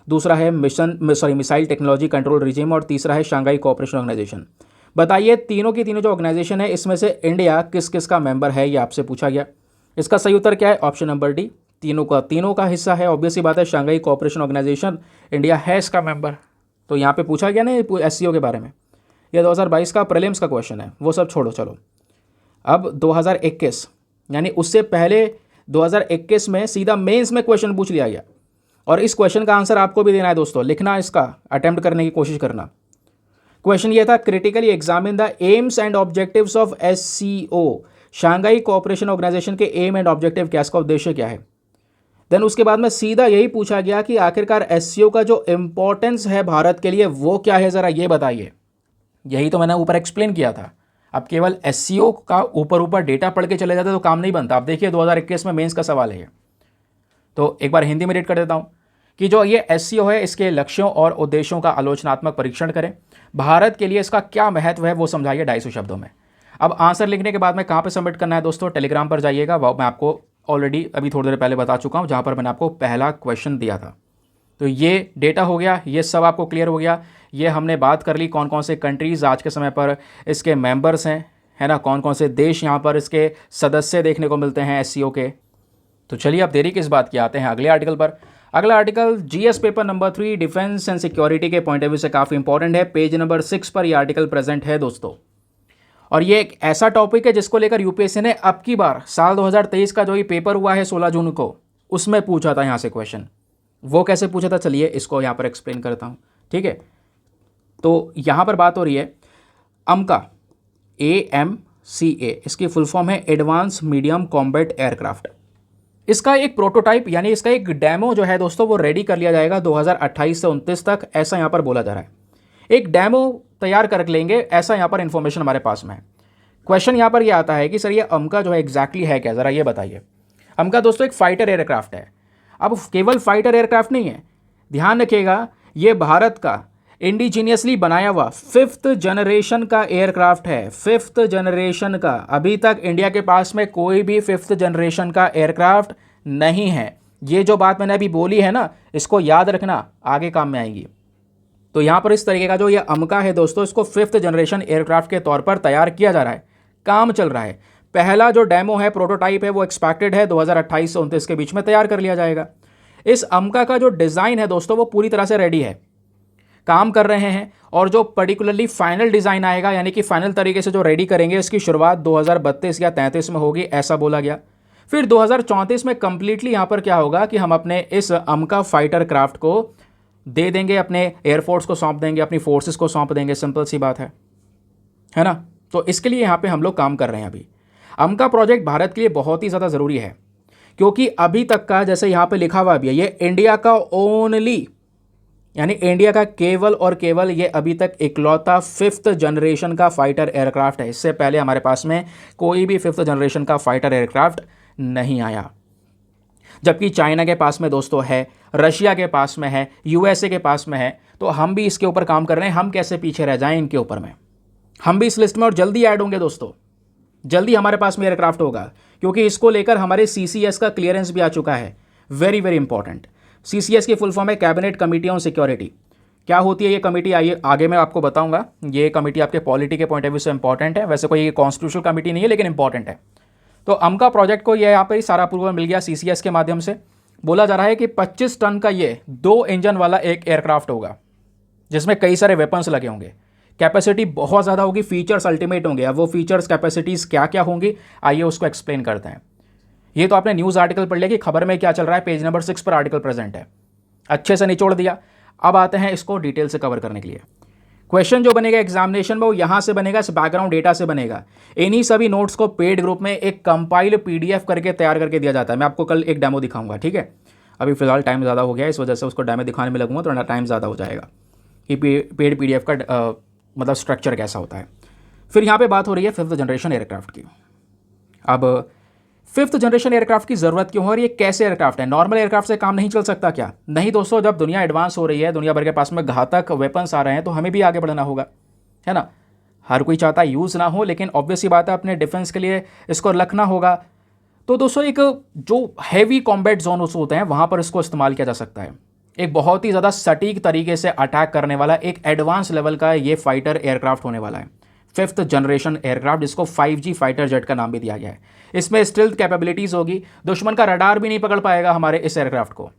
दूसरा है मिसाइल टेक्नोलॉजी कंट्रोल रिजीम, और तीसरा है शंघाई कोऑपरेशन ऑर्गेनाइजेशन। बताइए तीनों की तीनों जो ऑर्गेनाइजेशन है इसमें से इंडिया किस किस का मेंबर है, ये आपसे पूछा गया। इसका सही उत्तर क्या है? ऑप्शन नंबर डी, तीनों का हिस्सा है। ऑब्वियस सी बात है, शंघाई कोऑपरेशन ऑर्गेनाइजेशन इंडिया है इसका मेंबर। तो यहाँ पे पूछा गया ना एससीओ के बारे में। यह 2022 का प्रीलिम्स का क्वेश्चन है, वो सब छोड़ो चलो। अब 2021 यानी उससे पहले 2021 में सीधा मेंस में क्वेश्चन पूछ लिया गया, और इस क्वेश्चन का आंसर आपको भी देना है दोस्तों, लिखना इसका, अटेम्प्ट करने की कोशिश करना। क्वेश्चन ये था, critically examine the aims and objectives of SCO. Shanghai cooperation organisation के एम एंड ऑब्जेक्टिव क्या, इसका उद्देश्य क्या है। देन उसके बाद में सीधा यही पूछा गया कि आखिरकार एससीओ का जो इंपॉर्टेंस है भारत के लिए वो क्या है, ज़रा ये बताइए। यही तो मैंने ऊपर एक्सप्लेन किया था। अब केवल एससीओ का ऊपर डेटा पढ़ के चले जाते तो काम नहीं बनता। अब देखिए 2021 में मेंस का सवाल है ये, तो एक बार हिंदी में रीड कर देता हूँ कि जो ये एससीओ है इसके लक्ष्यों और उद्देश्यों का आलोचनात्मक परीक्षण करें। भारत के लिए इसका क्या महत्व है वो समझाइए 250 शब्दों में। अब आंसर लिखने के बाद में कहाँ पे सबमिट करना है दोस्तों, टेलीग्राम पर जाइएगा। वो मैं आपको ऑलरेडी अभी थोड़ी देर पहले बता चुका हूँ, जहाँ पर मैंने आपको पहला क्वेश्चन दिया था। तो ये डेटा हो गया, ये सब आपको क्लियर हो गया। ये हमने बात कर ली कौन कौन से कंट्रीज़ आज के समय पर इसके मेंबर्स हैं, है ना, कौन कौन से देश यहाँ पर इसके सदस्य देखने को मिलते हैं एससीओ के। तो चलिए अब देरी किस बात की, आते हैं अगले आर्टिकल पर। अगला article GS paper number 3 defence and security के पॉइंट ऑफ व्यू से काफ़ी इंपॉर्टेंट है। पेज नंबर 6 पर यह आर्टिकल प्रेजेंट है दोस्तों, और ये एक ऐसा टॉपिक है जिसको लेकर यूपीएससी ने अब की बार साल 2023 का जो ये पेपर हुआ है 16 जून को, उसमें पूछा था यहाँ से क्वेश्चन। वो कैसे पूछा था, चलिए इसको यहाँ पर एक्सप्लेन करता हूँ, ठीक है। तो यहाँ पर बात हो रही है अमका, AMCA, इसकी फुल फॉर्म है एडवांस मीडियम कॉम्बैट एयरक्राफ्ट। इसका एक प्रोटोटाइप यानी इसका एक डेमो जो है दोस्तों वो रेडी कर लिया जाएगा 2028 से 29 तक, ऐसा यहाँ पर बोला जा रहा है। एक डेमो तैयार कर लेंगे, ऐसा यहाँ पर इन्फॉर्मेशन हमारे पास में है। क्वेश्चन यहाँ पर ये आता है कि सर ये अमका जो है एग्जैक्टली है क्या, ज़रा ये बताइए। अमका दोस्तों एक फाइटर एयरक्राफ्ट है। अब केवल फाइटर एयरक्राफ्ट नहीं है, ध्यान रखिएगा, ये भारत का इंडिजीनियसली बनाया हुआ 5th जनरेशन का एयरक्राफ्ट है। 5th जनरेशन का, अभी तक इंडिया के पास में कोई भी 5th जनरेशन का एयरक्राफ्ट नहीं है। ये जो बात मैंने अभी बोली है ना, इसको याद रखना, आगे काम में आएगी। तो यहाँ पर इस तरीके का जो ये अमका है दोस्तों, इसको 5th जनरेशन एयरक्राफ्ट के तौर पर तैयार किया जा रहा है, काम चल रहा है। पहला जो डेमो है, प्रोटोटाइप है, वो एक्सपेक्टेड है 2028 से 29 के बीच में तैयार कर लिया जाएगा। इस अमका का जो डिज़ाइन है दोस्तों वो पूरी तरह से रेडी है, काम कर रहे हैं, और जो पर्टिकुलरली फाइनल डिज़ाइन आएगा यानी कि फाइनल तरीके से जो रेडी करेंगे, इसकी शुरुआत 2032 या 33 में होगी, ऐसा बोला गया। फिर 2034 में कंप्लीटली यहाँ पर क्या होगा कि हम अपने इस अमका फाइटर क्राफ्ट को दे देंगे, अपने एयरफोर्स को सौंप देंगे, अपनी फोर्सेस को सौंप देंगे, सिंपल सी बात है ना। तो इसके लिए यहाँ पे हम लोग काम कर रहे हैं। अभी अमका प्रोजेक्ट भारत के लिए बहुत ही ज़्यादा ज़रूरी है, क्योंकि अभी तक का जैसे यहाँ पे लिखा हुआ भी है, ये इंडिया का ओनली, यानी इंडिया का केवल और केवल ये अभी तक इकलौता 5th जनरेशन का फाइटर एयरक्राफ्ट है। इससे पहले हमारे पास में कोई भी 5th जनरेशन का फाइटर एयरक्राफ्ट नहीं आया। जबकि चाइना के पास में दोस्तों है, रशिया के पास में है, यूएसए के पास में है। तो हम भी इसके ऊपर काम कर रहे हैं, हम कैसे पीछे रह जाएं इनके ऊपर में। हम भी इस लिस्ट में और जल्दी ऐड होंगे दोस्तों, जल्दी हमारे पास में एयरक्राफ्ट होगा, क्योंकि इसको लेकर हमारे CCS का क्लियरेंस भी आ चुका है। Very very important. CCS की फुल फॉर्म है कैबिनेट कमेटी ऑन सिक्योरिटी। क्या होती है ये कमेटी, आइए आगे मैं आपको बताऊंगा। ये कमेटी आपके पॉलिटी के पॉइंट ऑफ व्यू से इंपॉर्टेंट है, वैसे कोई कॉन्स्टिट्यूशनल कमेटी नहीं है लेकिन इंपॉर्टेंट है। तो अमका प्रोजेक्ट को ये यहाँ पर ही सारा अप्रूवल मिल गया CCS के माध्यम से, बोला जा रहा है कि 25 टन का ये 2 इंजन वाला एक एयरक्राफ्ट होगा जिसमें कई सारे वेपन्स लगे होंगे। कैपेसिटी बहुत ज़्यादा होगी, फीचर्स अल्टीमेट होंगे। अब वो फीचर्स कैपेसिटीज़ क्या क्या होंगी, आइए उसको एक्सप्लेन करते हैं। ये तो आपने न्यूज़ आर्टिकल पढ़ लिया कि खबर में क्या चल रहा है, पेज नंबर 6 पर आर्टिकल प्रेजेंट है, अच्छे से निचोड़ दिया। अब आते हैं इसको डिटेल से कवर करने के लिए। क्वेश्चन जो बनेगा एग्जामिनेशन में वो यहाँ से बनेगा, इस बैकग्राउंड डेटा से बनेगा। इन्हीं सभी नोट्स को पेड ग्रुप में एक कंपाइल्ड पीडीएफ करके तैयार करके दिया जाता है। मैं आपको कल एक डेमो दिखाऊंगा, ठीक है। अभी फिलहाल टाइम ज़्यादा हो गया, इस वजह से उसको डेमो दिखाने में लगूंगा तो टाइम ज़्यादा हो जाएगा कि पेड पीडीएफ का मतलब स्ट्रक्चर कैसा होता है। फिर यहाँ पे बात हो रही है 5th जनरेशन एयरक्राफ्ट की। अब 5th जनरेशन एयरक्राफ्ट की ज़रूरत क्यों है और ये कैसे एयरक्राफ्ट है? नॉर्मल एयरक्राफ्ट से काम नहीं चल सकता क्या? नहीं दोस्तों, जब दुनिया एडवांस हो रही है, दुनिया भर के पास में घातक वेपन्स आ रहे हैं, तो हमें भी आगे बढ़ना होगा, है ना। हर कोई चाहता है यूज़ ना हो, लेकिन ऑब्वियस सी बात है अपने डिफेंस के लिए इसको रखना होगा। तो दोस्तों एक जो हैवी कॉम्बैट जोन होते हैं वहाँ पर इसको इस्तेमाल किया जा सकता है। एक बहुत ही ज़्यादा सटीक तरीके से अटैक करने वाला एक एडवांस लेवल का ये फाइटर एयरक्राफ्ट होने वाला है, 5th जनरेशन एयरक्राफ्ट, जिसको 5G फाइटर जेट का नाम भी दिया गया है। इसमें स्टिल्थ कैपेबिलिटीज़ होगी, दुश्मन का रडार भी नहीं पकड़ पाएगा हमारे इस एयरक्राफ्ट को।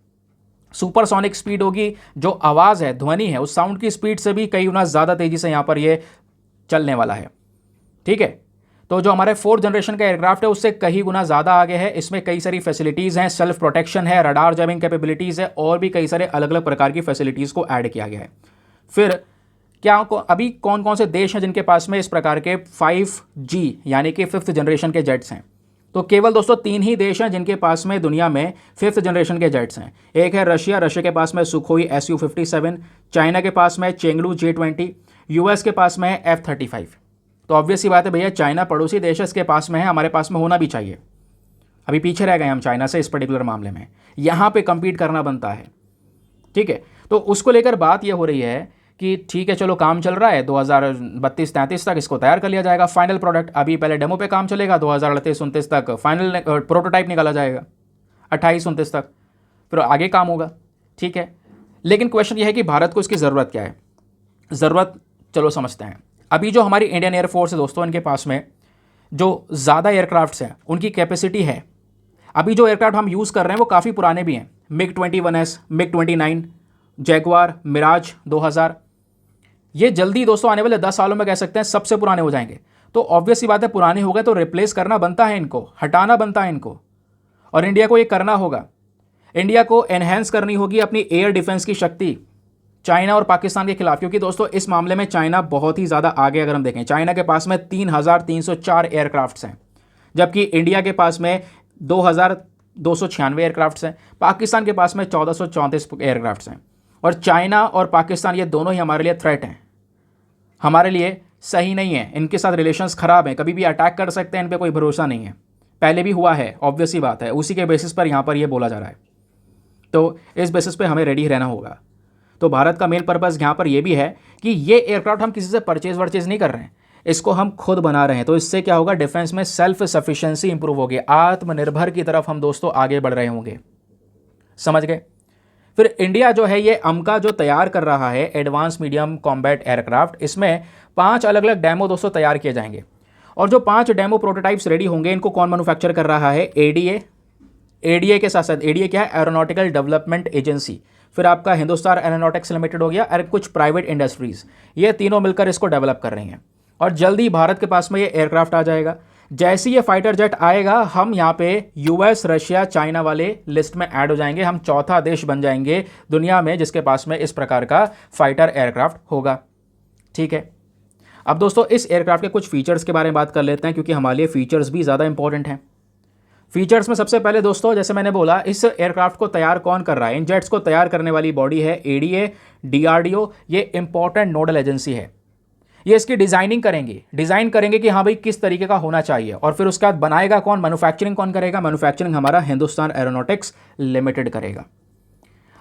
सुपरसोनिक स्पीड होगी, जो आवाज़ है, ध्वनि है, उस साउंड की स्पीड से भी कई गुना ज़्यादा तेज़ी से यहाँ पर ये चलने वाला है, ठीक है। तो जो हमारे 4th जनरेशन का एयरक्राफ्ट है उससे कई गुना ज़्यादा आगे है। इसमें कई सारी फैसिलिटीज़ हैं, सेल्फ प्रोटेक्शन है, रडार जैमिंग कैपेबिलिटीज़ है और भी कई सारे अलग अलग प्रकार की फैसिलिटीज़ को ऐड किया गया है। फिर क्या अभी कौन कौन से देश हैं जिनके पास में इस प्रकार के 5G यानी कि 5th जनरेशन के जेट्स हैं? तो केवल दोस्तों 3 ही देश हैं जिनके पास में दुनिया में 5th जनरेशन के जेट्स हैं। एक है रशिया, रशिया के पास में सुखोई Su-57, चाइना के पास में चेंगलू J-20, यूएस के पास में है F-35। तो ऑब्वियस सी बात है भैया, चाइना पड़ोसी देश है, इसके पास में है, हमारे पास में होना भी चाहिए। अभी पीछे रह गए हम चाइना से इस पर्टिकुलर मामले में, यहाँ पे कम्पीट करना बनता है, ठीक है। तो उसको लेकर बात ये हो रही है कि ठीक है चलो काम चल रहा है, 2032-33 तक इसको तैयार कर लिया जाएगा फाइनल प्रोडक्ट। अभी पहले डेमो पे काम चलेगा, 2038-39 तक फाइनल प्रोटोटाइप निकाला जाएगा, 28-29 तक फिर आगे काम होगा, ठीक है। लेकिन क्वेश्चन ये है कि भारत को इसकी ज़रूरत क्या है? ज़रूरत चलो समझते हैं। अभी जो हमारी इंडियन एयरफोर्स है दोस्तों, इनके पास में जो ज़्यादा एयरक्राफ्ट्स हैं उनकी कैपेसिटी है। अभी जो एयरक्राफ्ट हम यूज़ कर रहे हैं वो काफ़ी पुराने भी हैं, MiG-21S, MiG-29, जैगवार, मिराज 2000, ये जल्दी दोस्तों आने वाले 10 सालों में कह सकते हैं सबसे पुराने हो जाएंगे। तो ऑब्वियस सी बात है, पुराने हो गए तो रिप्लेस करना बनता है, इनको हटाना बनता है इनको, और इंडिया को ये करना होगा। इंडिया को एनहेंस करनी होगी अपनी एयर डिफेंस की शक्ति चाइना और पाकिस्तान के खिलाफ, क्योंकि दोस्तों इस मामले में चाइना बहुत ही ज़्यादा आगे। अगर हम देखें, चाइना के पास में 3304 एयरक्राफ्ट्स हैं, जबकि इंडिया के पास में 2296 एयरक्राफ्ट्स हैं, पाकिस्तान के पास में 1434 एयरक्राफ्ट्स हैं। और चाइना और पाकिस्तान ये दोनों ही हमारे लिए थ्रेट हैं, हमारे लिए सही नहीं है, इनके साथ रिलेशंस ख़राब हैं, कभी भी अटैक कर सकते हैं, इन पर कोई भरोसा नहीं है, पहले भी हुआ है, ऑब्वियस ही बात है। उसी के बेसिस पर यहाँ पर ये बोला जा रहा है, तो इस बेसिस पे हमें रेडी रहना होगा। तो भारत का मेन पर्पज़ यहाँ पर यह भी है कि ये एयरक्राफ्ट हम किसी से परचेज नहीं कर रहे हैं, इसको हम खुद बना रहे हैं। तो इससे क्या होगा, डिफेंस में सेल्फ सफिशिएंसी इंप्रूव होगी, आत्मनिर्भर की तरफ हम दोस्तों आगे बढ़ रहे होंगे, समझ गए। फिर इंडिया जो है ये अमका जो तैयार कर रहा है एडवांस मीडियम कॉम्बैट एयरक्राफ्ट, इसमें 5 अलग अलग डेमो दोस्तों तैयार किए जाएंगे। और जो 5 डेमो प्रोटोटाइप्स रेडी होंगे, इनको कौन मैन्युफैक्चर कर रहा है? एडीए के साथ साथ एडीए क्या है? Aeronautical development agency. फिर आपका हिंदुस्तान एरोनॉटिक्स लिमिटेड हो गया और कुछ प्राइवेट इंडस्ट्रीज़, ये तीनों मिलकर इसको डेवलप कर रही हैं। और जल्दी भारत के पास में ये एयरक्राफ्ट आ जाएगा। जैसे ये फाइटर जेट आएगा, हम यहाँ पे यूएस, रशिया, चाइना वाले लिस्ट में ऐड हो जाएंगे, हम चौथा देश बन जाएंगे दुनिया में जिसके पास में इस प्रकार का फाइटर एयरक्राफ्ट होगा, ठीक है। अब दोस्तों इस एयरक्राफ्ट के कुछ फीचर्स के बारे में बात कर लेते हैं, क्योंकि हमारे लिए फीचर्स भी ज़्यादा इंपॉर्टेंट हैं। फीचर्स में सबसे पहले दोस्तों, जैसे मैंने बोला, इस एयरक्राफ्ट को तैयार कौन कर रहा है? इन जेट्स को तैयार करने वाली बॉडी है एडीए, डीआरडीओ, ये इंपॉर्टेंट नोडल एजेंसी है। ये इसकी डिज़ाइन करेंगे कि हाँ भाई किस तरीके का होना चाहिए, और फिर उसके बाद बनाएगा कौन? मैन्युफैक्चरिंग कौन करेगा? मैन्युफैक्चरिंग हमारा हिंदुस्तान एरोनॉटिक्स लिमिटेड करेगा।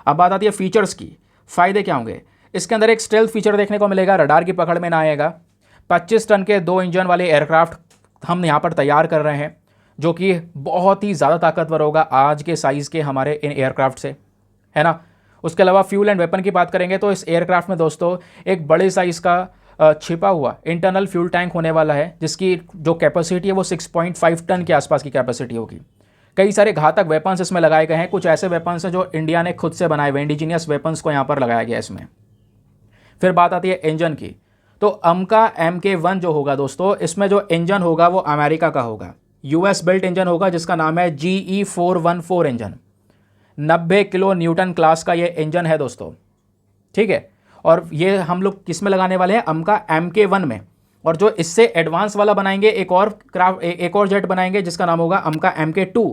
अब बात आती है फीचर्स की, फ़ायदे क्या होंगे? इसके अंदर एक स्टेल्थ फीचर देखने को मिलेगा, रडार की पकड़ में ना आएगा। 25 टन के 2 इंजन वाले एयरक्राफ्ट हम यहाँ पर तैयार कर रहे हैं, जो कि बहुत ही ज़्यादा ताकतवर होगा आज के साइज़ के हमारे इन एयरक्राफ्ट से, है ना। उसके अलावा फ्यूल एंड वेपन की बात करेंगे तो इस एयरक्राफ्ट में दोस्तों एक बड़े साइज़ का छिपा हुआ इंटरनल फ्यूल टैंक होने वाला है, जिसकी जो कैपेसिटी है वो 6.5 टन के आसपास की कैपेसिटी होगी। कई सारे घातक वेपन्स इसमें लगाए गए हैं, कुछ ऐसे वेपन्स हैं जो इंडिया ने खुद से बनाए हुए इंडिजीनियस वेपन्स को यहाँ पर लगाया गया इसमें। फिर बात आती है इंजन की, तो अमका MK1 जो होगा दोस्तों, इसमें जो इंजन होगा वो अमेरिका का होगा, US बिल्ट इंजन होगा जिसका नाम है GE414 engine. 90 kilo Newton class का ये इंजन है दोस्तों, ठीक है। और ये हम लोग किस में लगाने वाले हैं, अमका MK1 में। और जो इससे एडवांस वाला बनाएंगे, एक और जेट बनाएंगे जिसका नाम होगा अमका MK2।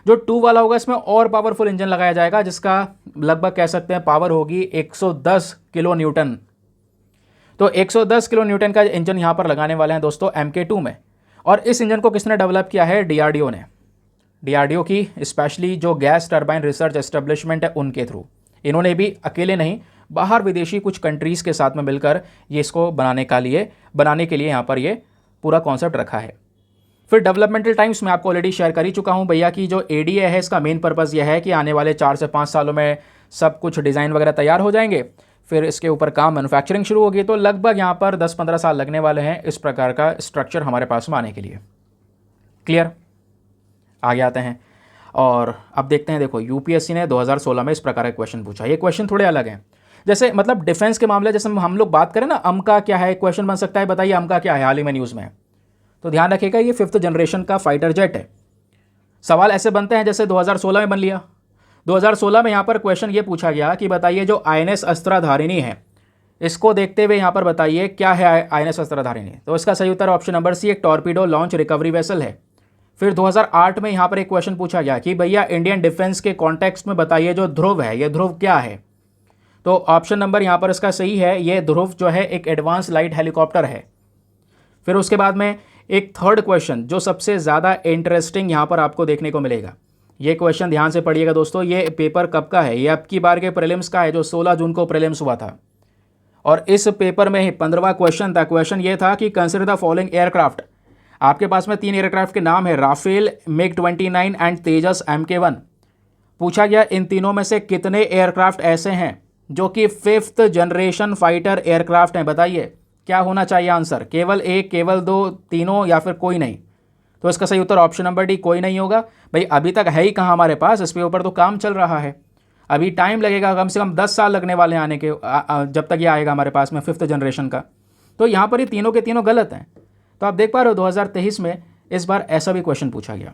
जो 2 वाला होगा इसमें और पावरफुल इंजन लगाया जाएगा जिसका लगभग कह सकते हैं पावर होगी 110 किलो न्यूटन। तो 110 किलो न्यूटन का इंजन यहाँ पर लगाने वाले हैं दोस्तों MK2 में। और इस इंजन को किसने डेवलप किया है, DRDO ने। DRDO की स्पेशली जो गैस टर्बाइन रिसर्च एस्टेब्लिशमेंट है उनके थ्रू। इन्होंने भी अकेले नहीं, बाहर विदेशी कुछ कंट्रीज़ के साथ में मिलकर ये इसको बनाने के लिए यहाँ पर ये पूरा कॉन्सेप्ट रखा है। फिर डेवलपमेंटल टाइम्स में आपको ऑलरेडी शेयर कर ही चुका हूँ भैया कि जो ADA है इसका मेन पर्पज़ यह है कि आने वाले 4 से 5 सालों में सब कुछ डिज़ाइन वगैरह तैयार हो जाएंगे, फिर इसके ऊपर काम मैन्युफैक्चरिंग शुरू होगी। तो लगभग यहाँ पर 10-15 साल लगने वाले हैं इस प्रकार का स्ट्रक्चर हमारे पास में आने के लिए। क्लियर, आगे आते हैं और अब देखते हैं। देखो UPSC ने 2016 में इस प्रकार का क्वेश्चन पूछा। ये क्वेश्चन थोड़े अलग हैं, जैसे मतलब डिफेंस के मामले, जैसे हम लोग बात करें ना अमका क्या है, क्वेश्चन बन सकता है बताइए अमका क्या है हाल ही में न्यूज़ में। तो ध्यान रखिएगा ये 5th जनरेशन का फाइटर जेट है। सवाल ऐसे बनते हैं जैसे 2016 में बन लिया। 2016 में यहाँ पर क्वेश्चन ये पूछा गया कि बताइए जो INS अस्त्रधारिणी है, इसको देखते हुए यहाँ पर बताइए क्या है INS अस्त्रधारिणी। तो इसका सही उत्तर ऑप्शन नंबर C, एक टॉर्पीडो लॉन्च रिकवरी वेसल है। फिर 2008 में यहाँ पर एक क्वेश्चन पूछा गया कि भैया इंडियन डिफेंस के कॉन्टेक्स्ट में बताइए जो ध्रुव है, ये ध्रुव क्या है। तो ऑप्शन नंबर यहाँ पर इसका सही है, ये ध्रुव जो है एक एडवांस लाइट हेलीकॉप्टर है। फिर उसके बाद में एक थर्ड क्वेश्चन जो सबसे ज़्यादा इंटरेस्टिंग यहाँ पर आपको देखने को मिलेगा। ये क्वेश्चन ध्यान से पढ़िएगा दोस्तों। ये पेपर कब का है, ये अब की बार के प्रीलिम्स का है जो 16 जून को प्रीलिम्स हुआ था। और इस पेपर में ही 15वां क्वेश्चन था। क्वेश्चन ये था कि कंसिडर द फॉलोइंग एयरक्राफ्ट। आपके पास में 3 एयरक्राफ्ट के नाम है, Rafale, MiG-29 and Tejas MK1। पूछा गया इन तीनों में से कितने एयरक्राफ्ट ऐसे हैं जो कि 5th जनरेशन फाइटर एयरक्राफ्ट हैं। बताइए क्या होना चाहिए आंसर, केवल 1, केवल 2, तीनों या फिर कोई नहीं। तो इसका सही उत्तर ऑप्शन नंबर D, कोई नहीं होगा। भाई अभी तक है ही कहाँ हमारे पास, इस पे ऊपर तो काम चल रहा है, अभी टाइम लगेगा, कम से कम 10 साल लगने वाले हैं आने के, जब तक ये आएगा हमारे पास में 5th जनरेशन का। तो यहाँ पर ये तीनों के तीनों गलत हैं। तो आप देख पा रहे हो 2023 में इस बार ऐसा भी क्वेश्चन पूछा गया।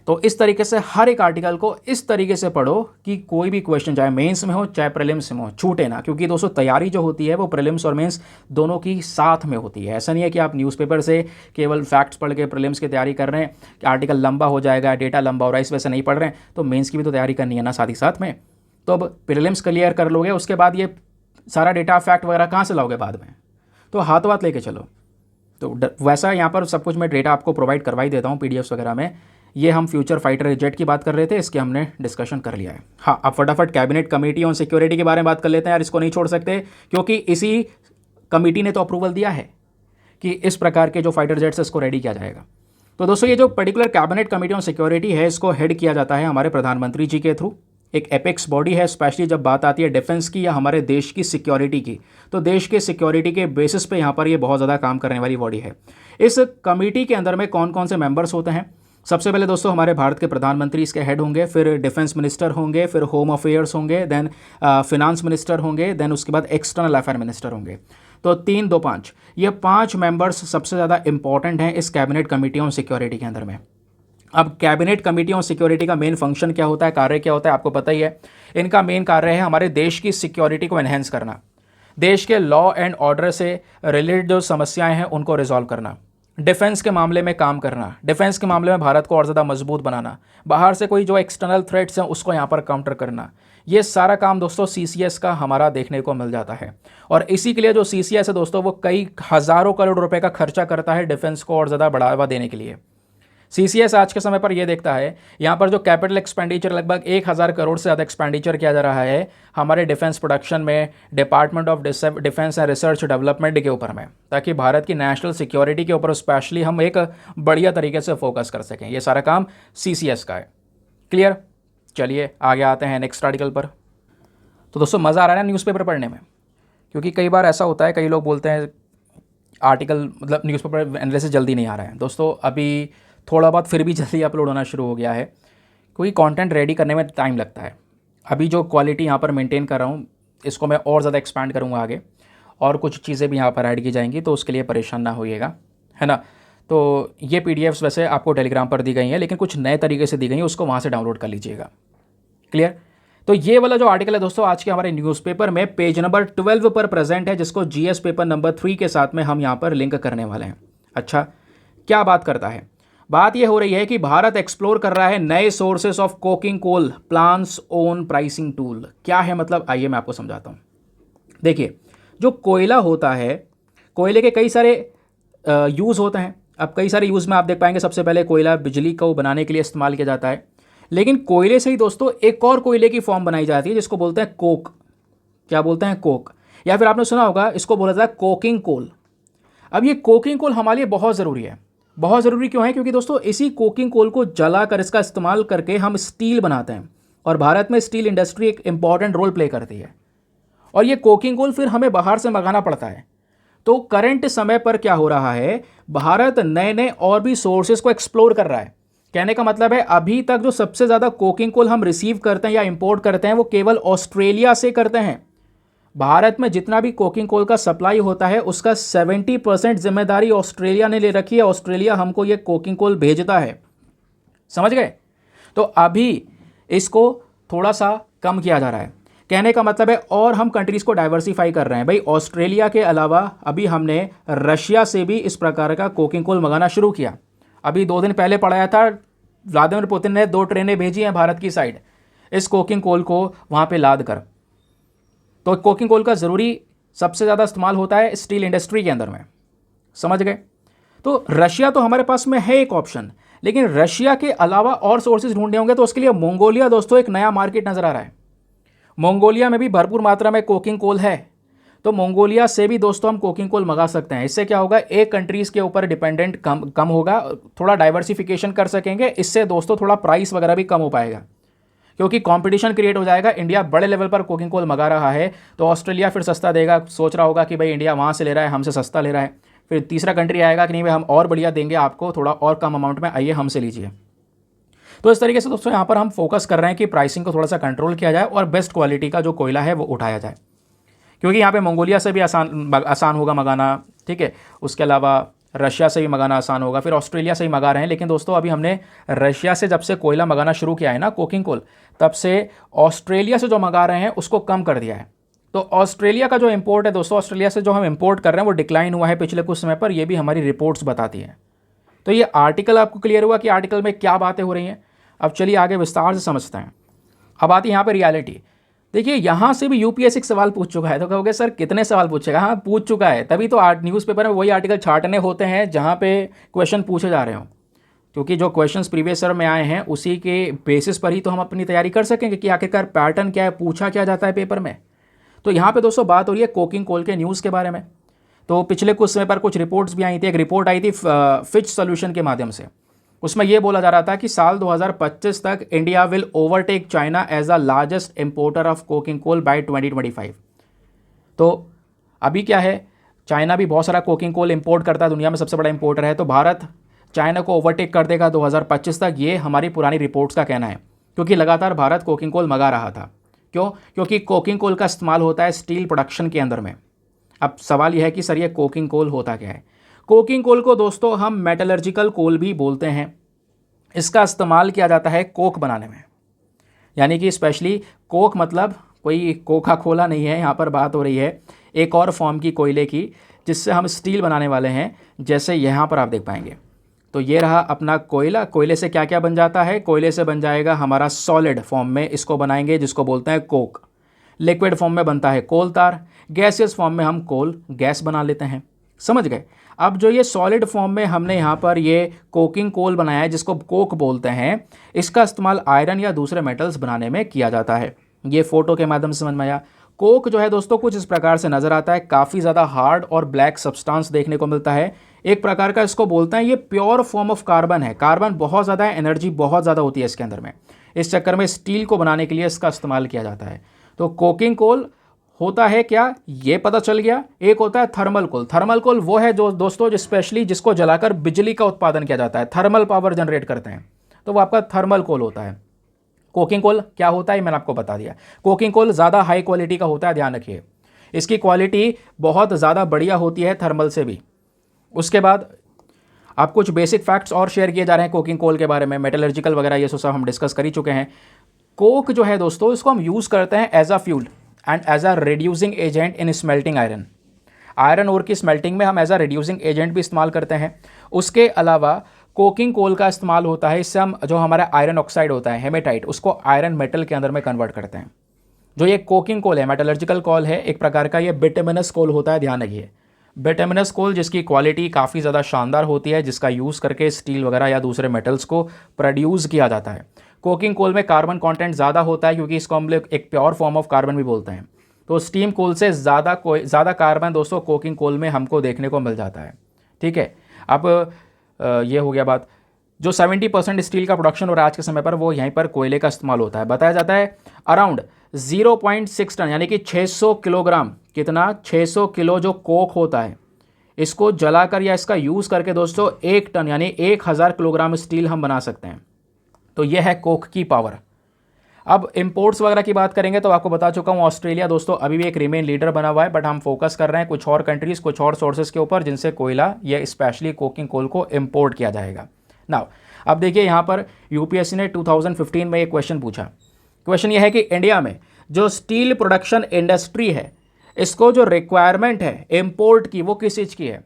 तो इस तरीके से हर एक आर्टिकल को इस तरीके से पढ़ो कि कोई भी क्वेश्चन चाहे मेंस में हो चाहे प्रीलिम्स में हो छूटे ना, क्योंकि दोस्तों तैयारी जो होती है वो प्रीलिम्स और मेंस दोनों की साथ में होती है। ऐसा नहीं है कि आप न्यूज़पेपर से केवल फैक्ट्स पढ़ के प्रीलिम्स की तैयारी कर रहे हैं कि आर्टिकल लंबा हो जाएगा, डेटा लंबा हो रहा है, इस वजह से नहीं पढ़ रहे हैं। तो मेन्स की भी तो तैयारी करनी है ना साथ ही साथ में। तो अब प्रीलिम्स क्लियर कर लोगे, उसके बाद ये सारा डेटा फैक्ट वगैरह कहाँ से लाओगे बाद में, तो हाथों हाथ लेके चलो। तो वैसा यहाँ पर सब कुछ मैं डेटा आपको प्रोवाइड करवा ही देता हूँ PDFs वगैरह में। ये हम फ्यूचर फाइटर जेट की बात कर रहे थे, इसके हमने डिस्कशन कर लिया है। हाँ, अब फटाफट कैबिनेट कमेटी ऑन सिक्योरिटी के बारे में बात कर लेते हैं यार, इसको नहीं छोड़ सकते क्योंकि इसी कमेटी ने तो अप्रूवल दिया है कि इस प्रकार के जो फाइटर जेट्स इसको रेडी किया जाएगा। तो दोस्तों ये जो particular cabinet committee on security है, इसको हेड किया जाता है हमारे प्रधानमंत्री जी के थ्रू। एक एपेक्स बॉडी है, स्पेशली जब बात आती है डिफेंस की या हमारे देश की सिक्योरिटी की, तो देश के सिक्योरिटी के बेसिस पे यहाँ पर ये बहुत ज़्यादा काम करने वाली बॉडी है। इस कमेटी के अंदर में कौन कौन से मेंबर्स होते हैं? सबसे पहले दोस्तों हमारे भारत के प्रधानमंत्री इसके हेड होंगे, फिर डिफेंस मिनिस्टर होंगे, फिर होम अफेयर्स होंगे, देन फिनांस मिनिस्टर होंगे, देन उसके बाद एक्सटर्नल अफेयर मिनिस्टर होंगे। तो 3, 2, 5 ये 5 मेंबर्स सबसे ज़्यादा इंपॉर्टेंट हैं इस कैबिनेट कमेटी ऑन सिक्योरिटी के अंदर में। अब कैबिनेट कमेटी ऑन सिक्योरिटी का मेन फंक्शन क्या होता है, कार्य क्या होता है, आपको पता ही है। इनका मेन कार्य है हमारे देश की सिक्योरिटी को एनहेंस करना, देश के लॉ एंड ऑर्डर से रिलेटेड जो समस्याएं हैं उनको रिजॉल्व करना, डिफेंस के मामले में काम करना, डिफेंस के मामले में भारत को और ज़्यादा मजबूत बनाना, बाहर से कोई जो एक्सटर्नल थ्रेट्स हैं उसको यहाँ पर काउंटर करना। ये सारा काम दोस्तों CCS का हमारा देखने को मिल जाता है। और इसी के लिए जो CCS है दोस्तों वो कई हज़ारों करोड़ रुपए का खर्चा करता है डिफेंस को और ज़्यादा बढ़ावा देने के लिए। CCS आज के समय पर यह देखता है यहाँ पर जो कैपिटल एक्सपेंडिचर लगभग 1000 करोड़ से ज़्यादा एक्सपेंडिचर किया जा रहा है हमारे डिफेंस प्रोडक्शन में, department of defence and research development के ऊपर में, ताकि भारत की नेशनल सिक्योरिटी के ऊपर स्पेशली हम एक बढ़िया तरीके से फोकस कर सकें। ये सारा काम CCS का है। क्लियर? चलिए आगे आते हैं नेक्स्ट आर्टिकल पर। तो दोस्तों मज़ा आ रहा है ना न्यूज़पेपर पढ़ने में, क्योंकि कई बार ऐसा होता है, कई लोग बोलते हैं आर्टिकल न्यूज़पेपर एनालिसिस जल्दी नहीं आ रहा है। दोस्तों अभी थोड़ा बहुत फिर भी जल्दी अपलोड होना शुरू हो गया है, क्योंकि कंटेंट रेडी करने में टाइम लगता है। अभी जो क्वालिटी यहाँ पर मेंटेन कर रहा हूँ इसको मैं और ज़्यादा एक्सपैंड करूँगा आगे, और कुछ चीज़ें भी यहाँ पर ऐड की जाएंगी, तो उसके लिए परेशान ना होइएगा, है ना। तो ये पीडीएफ्स वैसे आपको टेलीग्राम पर दी गई हैं, लेकिन कुछ नए तरीके से दी गई हैं, उसको वहाँ से डाउनलोड कर लीजिएगा। क्लियर। तो ये वाला जो आर्टिकल है दोस्तों आज के हमारे न्यूज़पेपर में पेज नंबर 12 पर प्रेजेंट है, जिसको जीएस पेपर नंबर 3 के साथ में हम यहाँ पर लिंक करने वाले हैं। अच्छा, क्या बात करता है? बात ये हो रही है कि भारत एक्सप्लोर कर रहा है नए sources of coking coal, plants own pricing tool. क्या है मतलब, आइए मैं आपको समझाता हूँ। देखिए, जो कोयला होता है, कोयले के कई सारे यूज़ होते हैं। अब कई सारे यूज़ में आप देख पाएंगे, सबसे पहले कोयला बिजली को बनाने के लिए इस्तेमाल किया जाता है, लेकिन कोयले से ही दोस्तों एक और कोयले की फॉर्म बनाई जाती है जिसको बोलते हैं कोक। क्या बोलते हैं? कोक। या फिर आपने सुना होगा इसको बोला जाता है कोकिंग कोल। अब ये कोकिंग कोल हमारे लिए बहुत ज़रूरी है। बहुत ज़रूरी क्यों है? क्योंकि दोस्तों इसी कोकिंग कोल को जलाकर इसका इस्तेमाल करके हम स्टील बनाते हैं, और भारत में स्टील इंडस्ट्री एक इंपॉर्टेंट रोल प्ले करती है, और ये कोकिंग कोल फिर हमें बाहर से मंगाना पड़ता है। तो करंट समय पर क्या हो रहा है, भारत नए नए और भी सोर्सेज को एक्सप्लोर कर रहा है। कहने का मतलब है अभी तक जो सबसे ज़्यादा कोकिंग कोल हम रिसीव करते हैं या इंपोर्ट करते हैं वो केवल ऑस्ट्रेलिया से करते हैं। भारत में जितना भी कोकिंग कोल का सप्लाई होता है उसका 70% जिम्मेदारी ऑस्ट्रेलिया ने ले रखी है। ऑस्ट्रेलिया हमको ये कोकिंग कोल भेजता है, समझ गए। तो अभी इसको थोड़ा सा कम किया जा रहा है, कहने का मतलब है, और हम कंट्रीज़ को डाइवर्सिफाई कर रहे हैं। भाई ऑस्ट्रेलिया के अलावा अभी हमने रशिया से भी इस प्रकार का कोकिंग कोल मंगाना शुरू किया। अभी 2 दिन पहले पढ़ाया था, व्लादिमीर पुतिन ने 2 ट्रेनें भेजी हैं भारत की साइड इस कोकिंग कोल को वहाँ पे लाद कर। तो कोकिंग कोल का ज़रूरी सबसे ज़्यादा इस्तेमाल होता है स्टील इंडस्ट्री के अंदर में, समझ गए। तो रशिया तो हमारे पास में है एक ऑप्शन, लेकिन रशिया के अलावा और सोर्सेज ढूंढने होंगे, तो उसके लिए मंगोलिया दोस्तों एक नया मार्केट नज़र आ रहा है। मंगोलिया में भी भरपूर मात्रा में कोकिंग कोल है, तो मंगोलिया से भी दोस्तों हम कोकिंग कोल मंगा सकते हैं। इससे क्या होगा, एक कंट्रीज़ के ऊपर डिपेंडेंट कम होगा, थोड़ा डाइवर्सिफिकेशन कर सकेंगे। इससे दोस्तों थोड़ा प्राइस वगैरह भी कम हो पाएगा, क्योंकि कंपटीशन क्रिएट हो जाएगा। इंडिया बड़े लेवल पर कोकिंग कोल मंगा रहा है, तो ऑस्ट्रेलिया फिर सस्ता देगा, सोच रहा होगा कि भाई इंडिया वहाँ से ले रहा है, हमसे सस्ता ले रहा है। फिर तीसरा कंट्री आएगा कि नहीं भाई हम और बढ़िया देंगे आपको, थोड़ा और कम अमाउंट में, आइए हमसे लीजिए। तो इस तरीके से दोस्तों यहाँ पर हम फोकस कर रहे हैं कि प्राइसिंग को थोड़ा सा कंट्रोल किया जाए और बेस्ट क्वालिटी का जो कोयला है वो उठाया जाए, क्योंकि यहाँ पे मंगोलिया से भी आसान होगा मंगाना, ठीक है। उसके अलावा रशिया से भी मंगाना आसान होगा, फिर ऑस्ट्रेलिया से ही मंगा रहे हैं। लेकिन दोस्तों अभी हमने रशिया से जब से कोयला मंगाना शुरू किया है ना कोकिंग कोल, तब से ऑस्ट्रेलिया से जो मंगा रहे हैं उसको कम कर दिया है। तो ऑस्ट्रेलिया का जो इंपोर्ट है दोस्तों, ऑस्ट्रेलिया से जो हम इंपोर्ट कर रहे हैं वो डिक्लाइन हुआ है पिछले कुछ समय पर, ये भी हमारी रिपोर्ट्स बताती हैं। तो ये आर्टिकल आपको क्लियर हुआ कि आर्टिकल में क्या बातें हो रही हैं। अब चलिए आगे विस्तार से समझते हैं। अब आती है यहाँ पर रियलिटी। देखिए, यहाँ से भी यूपीएससी सवाल पूछ चुका है, तो कहोगे सर कितने सवाल पूछेगा? हाँ, पूछ चुका है, तभी तो न्यूज़पेपर में वही आर्टिकल छाटने होते हैं जहाँ पे क्वेश्चन पूछे जा रहे हो, क्योंकि जो क्वेश्चंस प्रीवियस ईयर में आए हैं उसी के बेसिस पर ही तो हम अपनी तैयारी कर सकेंगे कि आखिरकार पैटर्न क्या है, पूछा क्या जाता है पेपर में। तो यहाँ पे दोस्तों बात हो रही है कोकिंग कोल के न्यूज़ के बारे में। तो पिछले कुछ समय पर कुछ रिपोर्ट्स भी आई थी। एक रिपोर्ट आई थी फिच सोल्यूशन के माध्यम से, उसमें यह बोला जा रहा था कि साल 2025 तक India will overtake China as the largest importer of coking coal by 2025। तो अभी क्या है, चाइना भी बहुत सारा कोकिंग कोल इंपोर्ट करता है, दुनिया में सबसे बड़ा इंपोर्टर है। तो भारत चाइना को ओवरटेक कर देगा 2025 तक, ये हमारी पुरानी रिपोर्ट्स का कहना है, क्योंकि लगातार भारत कोकिंग कोल मंगा रहा था। क्यों? क्योंकि कोकिंग कोल का इस्तेमाल होता है स्टील प्रोडक्शन के अंदर में। अब सवाल यह है कि सर ये कोकिंग कोल होता क्या है? कोकिंग कोल को दोस्तों हम मेटलर्जिकल कोल भी बोलते हैं। इसका इस्तेमाल किया जाता है कोक बनाने में, यानी कि स्पेशली कोक मतलब कोई कोका कोला नहीं है, यहाँ पर बात हो रही है एक और फॉर्म की कोयले की, जिससे हम स्टील बनाने वाले हैं। जैसे यहाँ पर आप देख पाएंगे, तो ये रहा अपना कोयला। कोयले से क्या क्या बन जाता है? कोयले से बन जाएगा हमारा सॉलिड फॉर्म में इसको बनाएंगे, जिसको बोलते हैं कोक। लिक्विड फॉर्म में बनता है कोल तार। गैसियस फॉर्म में हम कोल गैस बना लेते हैं, समझ गए। अब जो ये सॉलिड फॉर्म में हमने यहाँ पर ये कोकिंग कोल बनाया है, जिसको कोक बोलते हैं, इसका इस्तेमाल आयरन या दूसरे मेटल्स बनाने में किया जाता है। ये फोटो के माध्यम से समझ में आया। कोक जो है दोस्तों कुछ इस प्रकार से नज़र आता है, काफ़ी ज़्यादा हार्ड और ब्लैक सब्सटेंस देखने को मिलता है। एक प्रकार का इसको बोलते हैं, ये प्योर फॉर्म ऑफ कार्बन है। कार्बन बहुत ज़्यादा है, एनर्जी बहुत ज़्यादा होती है इसके अंदर में। इस चक्कर में स्टील को बनाने के लिए इसका इस्तेमाल किया जाता है। तो कोकिंग कोल होता है क्या, ये पता चल गया। एक होता है थर्मल कोल। थर्मल कोल वो है जो दोस्तों स्पेशली जिसको जलाकर बिजली का उत्पादन किया जाता है, थर्मल पावर जनरेट करते हैं, तो वो आपका थर्मल कोल होता है। कोकिंग कोल क्या होता है मैंने आपको बता दिया। कोकिंग कोल ज़्यादा हाई क्वालिटी का होता है, ध्यान रखिए, इसकी क्वालिटी बहुत ज़्यादा बढ़िया होती है थर्मल से भी। उसके बाद आप कुछ बेसिक फैक्ट्स और शेयर किए जा रहे हैं कोकिंग कोल के बारे में, मेटलर्जिकल वगैरह ये सब हम डिस्कस कर ही चुके हैं। कोक जो है दोस्तों, इसको हम यूज़ करते हैं as a fuel and as a reducing agent in smelting iron. Iron ore की स्मेल्टिंग में हम एज अ रिड्यूसिंग एजेंट भी इस्तेमाल करते हैं। उसके अलावा कोकिंग कोल का इस्तेमाल होता है, इससे हम जो हमारा आयरन ऑक्साइड होता है हेमेटाइट, उसको आयरन मेटल के अंदर में कन्वर्ट करते हैं। जो ये कोकिंग कोल है, मेटलर्जिकल कोल है एक प्रकार का, ये बिटुमिनस कोल होता है, ध्यान रखिए। बिटुमिनस कोल जिसकी क्वालिटी काफ़ी ज़्यादा शानदार होती है, जिसका यूज़ करके स्टील वगैरह या दूसरे मेटल्स को प्रोड्यूस किया जाता है। कोकिंग कोल में कार्बन कंटेंट ज़्यादा होता है, क्योंकि इसको हम लोग एक प्योर फॉर्म ऑफ कार्बन भी बोलते हैं। तो स्टीम कोल से ज़्यादा कार्बन दोस्तों कोकिंग कोल में हमको देखने को मिल जाता है। ठीक है, अब ये हो गया बात। जो 70% स्टील का प्रोडक्शन हो रहा है आज के समय पर, वो यहीं पर कोयले का इस्तेमाल होता है। बताया जाता है अराउंड 0.6 टन यानी कि 600 किलोग्राम, कितना 600 किलो जो कोक होता है, इसको जलाकर या इसका यूज़ करके दोस्तों 1 टन यानी 1000 किलोग्राम स्टील हम बना सकते हैं। तो यह है कोक की पावर। अब इंपोर्ट्स वगैरह की बात करेंगे तो आपको बता चुका हूँ, ऑस्ट्रेलिया दोस्तों अभी भी एक रिमेन लीडर बना हुआ है, बट हम फोकस कर रहे हैं कुछ और कंट्रीज़, कुछ और सोर्सेज के ऊपर जिनसे कोयला या स्पेशली कोकिंग कोल को इम्पोर्ट किया जाएगा। नाउ अब देखिए यहाँ पर यूपीएससी ने 2015 में एक क्वेश्चन पूछा। क्वेश्चन यह है कि इंडिया में जो स्टील प्रोडक्शन इंडस्ट्री है, इसको जो रिक्वायरमेंट है इंपोर्ट की, वो किस चीज़ की है,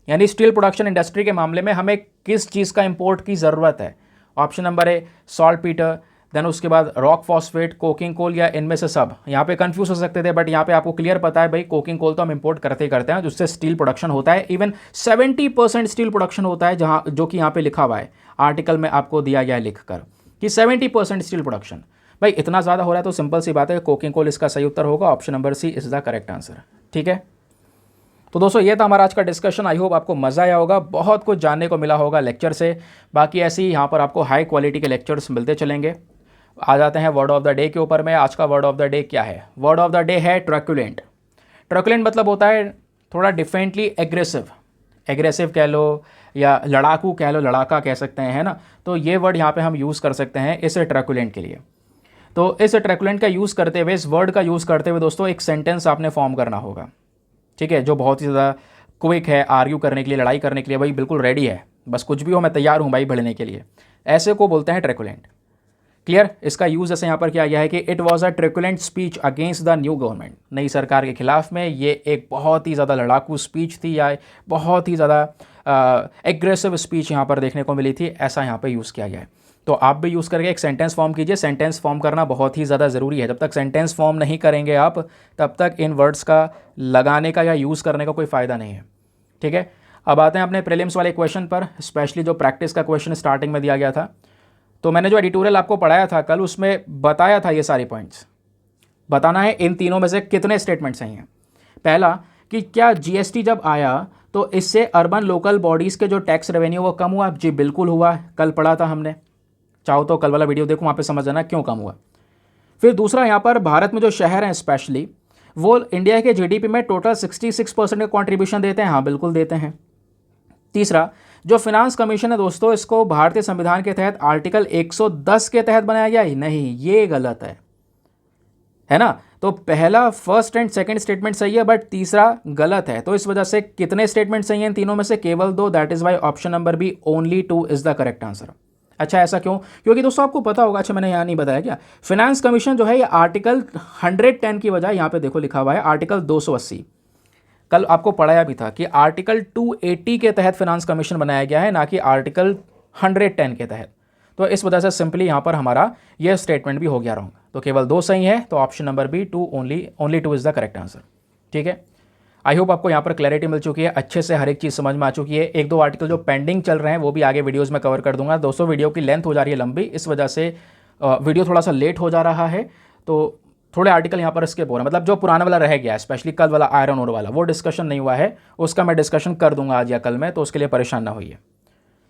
यानी स्टील प्रोडक्शन इंडस्ट्री के मामले में हमें किस चीज़ का इंपोर्ट की ज़रूरत है। Option number A saltpetre, then उसके बाद रॉक फॉस्फेट, कोकिंग कोल, या इनमें से सब। यहाँ पे कंफ्यूज हो सकते थे, बट यहाँ पे आपको क्लियर पता है भाई कोकिंग कोल तो हम इंपोर्ट करते ही करते हैं, जिससे स्टील प्रोडक्शन होता है। इवन 70% स्टील प्रोडक्शन होता है, जहाँ जो कि यहाँ पे लिखा हुआ है आर्टिकल में आपको दिया गया है लिख कर कि 70% स्टील प्रोडक्शन। भाई इतना ज़्यादा हो रहा है तो सिंपल सी बात है, कोकिंग कोल इसका सही उत्तर होगा। Option number C is the correct answer. ठीक है, तो दोस्तों ये था हमारा आज का डिस्कशन। आई होप आपको मज़ा आया होगा, बहुत कुछ जानने को मिला होगा लेक्चर से। बाकी ऐसे ही यहाँ पर आपको हाई क्वालिटी के लेक्चर्स मिलते चलेंगे। आ जाते हैं वर्ड ऑफ द डे के ऊपर में। आज का वर्ड ऑफ द डे क्या है? वर्ड ऑफ द डे है ट्रकुलेंट। ट्रकुलेंट मतलब होता है थोड़ा डिफरेंटली एग्रेसिव, एग्रेसिव कह लो या लड़ाकू कह लो, लड़ाका कह सकते हैं, है ना। तो ये वर्ड यहाँ पे हम यूज़ कर सकते हैं इस ट्रकुलेंट के लिए। तो इस ट्रकुलेंट का यूज़ करते हुए, इस वर्ड का यूज़ करते हुए दोस्तों एक सेंटेंस आपने फॉर्म करना होगा। ठीक है, जो बहुत ही ज़्यादा क्विक है, आर्ग्यू करने के लिए, लड़ाई करने के लिए, भाई बिल्कुल रेडी है, बस कुछ भी हो मैं तैयार हूँ भाई भिड़ने के लिए, ऐसे को बोलते हैं ट्रकुलेंट। क्लियर? इसका यूज़ जैसे यहाँ पर किया गया है कि it was a truculent speech against the new government. नई सरकार के खिलाफ में ये एक बहुत ही ज़्यादा लड़ाकू स्पीच थी, या बहुत ही ज़्यादा एग्रेसिव स्पीच यहाँ पर देखने को मिली थी, ऐसा यहाँ पर यूज़ किया गया है। तो आप भी यूज़ करके एक सेंटेंस फॉर्म कीजिए। सेंटेंस फॉर्म करना बहुत ही ज़्यादा ज़रूरी है। जब तक सेंटेंस फॉर्म नहीं करेंगे आप, तब तक इन वर्ड्स का लगाने का या यूज़ करने का कोई फ़ायदा नहीं है। ठीक है, अब आते हैं अपने प्रीलिम्स वाले क्वेश्चन पर, स्पेशली जो प्रैक्टिस का क्वेश्चन स्टार्टिंग में दिया गया था। तो मैंने जो एडिटोरियल आपको पढ़ाया था कल, उसमें बताया था ये सारे पॉइंट्स। बताना है इन तीनों में से कितने स्टेटमेंट सही हैं। पहला कि क्या जीएसटी जब आया तो इससे अर्बन लोकल बॉडीज़ के जो टैक्स रेवेन्यू वो कम हुआ? जी बिल्कुल हुआ, कल पढ़ा था हमने। चाहो तो कल वाला वीडियो देखो, वहाँ पे समझ जाना क्यों कम हुआ। फिर दूसरा, यहाँ पर भारत में जो शहर हैं स्पेशली, वो इंडिया के जीडीपी में टोटल 66% का कॉन्ट्रीब्यूशन देते हैं। हाँ बिल्कुल देते हैं। तीसरा, जो फिनांस कमीशन है दोस्तों, इसको भारतीय संविधान के तहत आर्टिकल 110 के तहत बनाया गया ही नहीं, ये गलत है ना। तो पहला फर्स्ट एंड सेकंड स्टेटमेंट सही है, बट तीसरा गलत है। तो इस वजह से कितने स्टेटमेंट सही हैं इन तीनों में से? केवल 2। That is why option number B only 2 is the correct answer. अच्छा, ऐसा क्यों? क्योंकि दोस्तों आपको पता होगा, अच्छा मैंने यहाँ नहीं बताया क्या, फिनांस कमीशन जो है ये आर्टिकल 110 की बजाय यहाँ पे देखो लिखा हुआ है आर्टिकल 280। कल आपको पढ़ाया भी था कि आर्टिकल 280 के तहत फिनांस कमीशन बनाया गया है, ना कि आर्टिकल 110 के तहत। तो इस वजह से सिंपली यहाँ पर हमारा यह स्टेटमेंट भी हो गया रॉन्ग। तो केवल 2 सही है, तो option number B 2 only 2 is the correct answer. ठीक है, आई होप आपको यहाँ पर क्लैरिटी मिल चुकी है, अच्छे से हर एक चीज़ समझ में आ चुकी है। 1-2 आर्टिकल जो पेंडिंग चल रहे हैं वो भी आगे वीडियोज़ में कवर कर दूंगा। दोस्तों वीडियो की लेंथ हो जा रही है लंबी, इस वजह से वीडियो थोड़ा सा लेट हो जा रहा है। तो थोड़े आर्टिकल यहाँ पर स्किप हो रहे हैं, मतलब जो पुराना वाला रह गया है, स्पेशली कल वाला आयरन ओर वाला, वो डिस्कशन नहीं हुआ है, उसका मैं डिस्कशन कर दूंगा आज या कल में, तो उसके लिए परेशान ना होइए।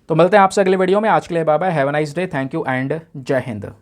तो मिलते हैं आपसे अगले वीडियो में। आज के लिए bye bye, have a nice day, thank you and जय हिंद।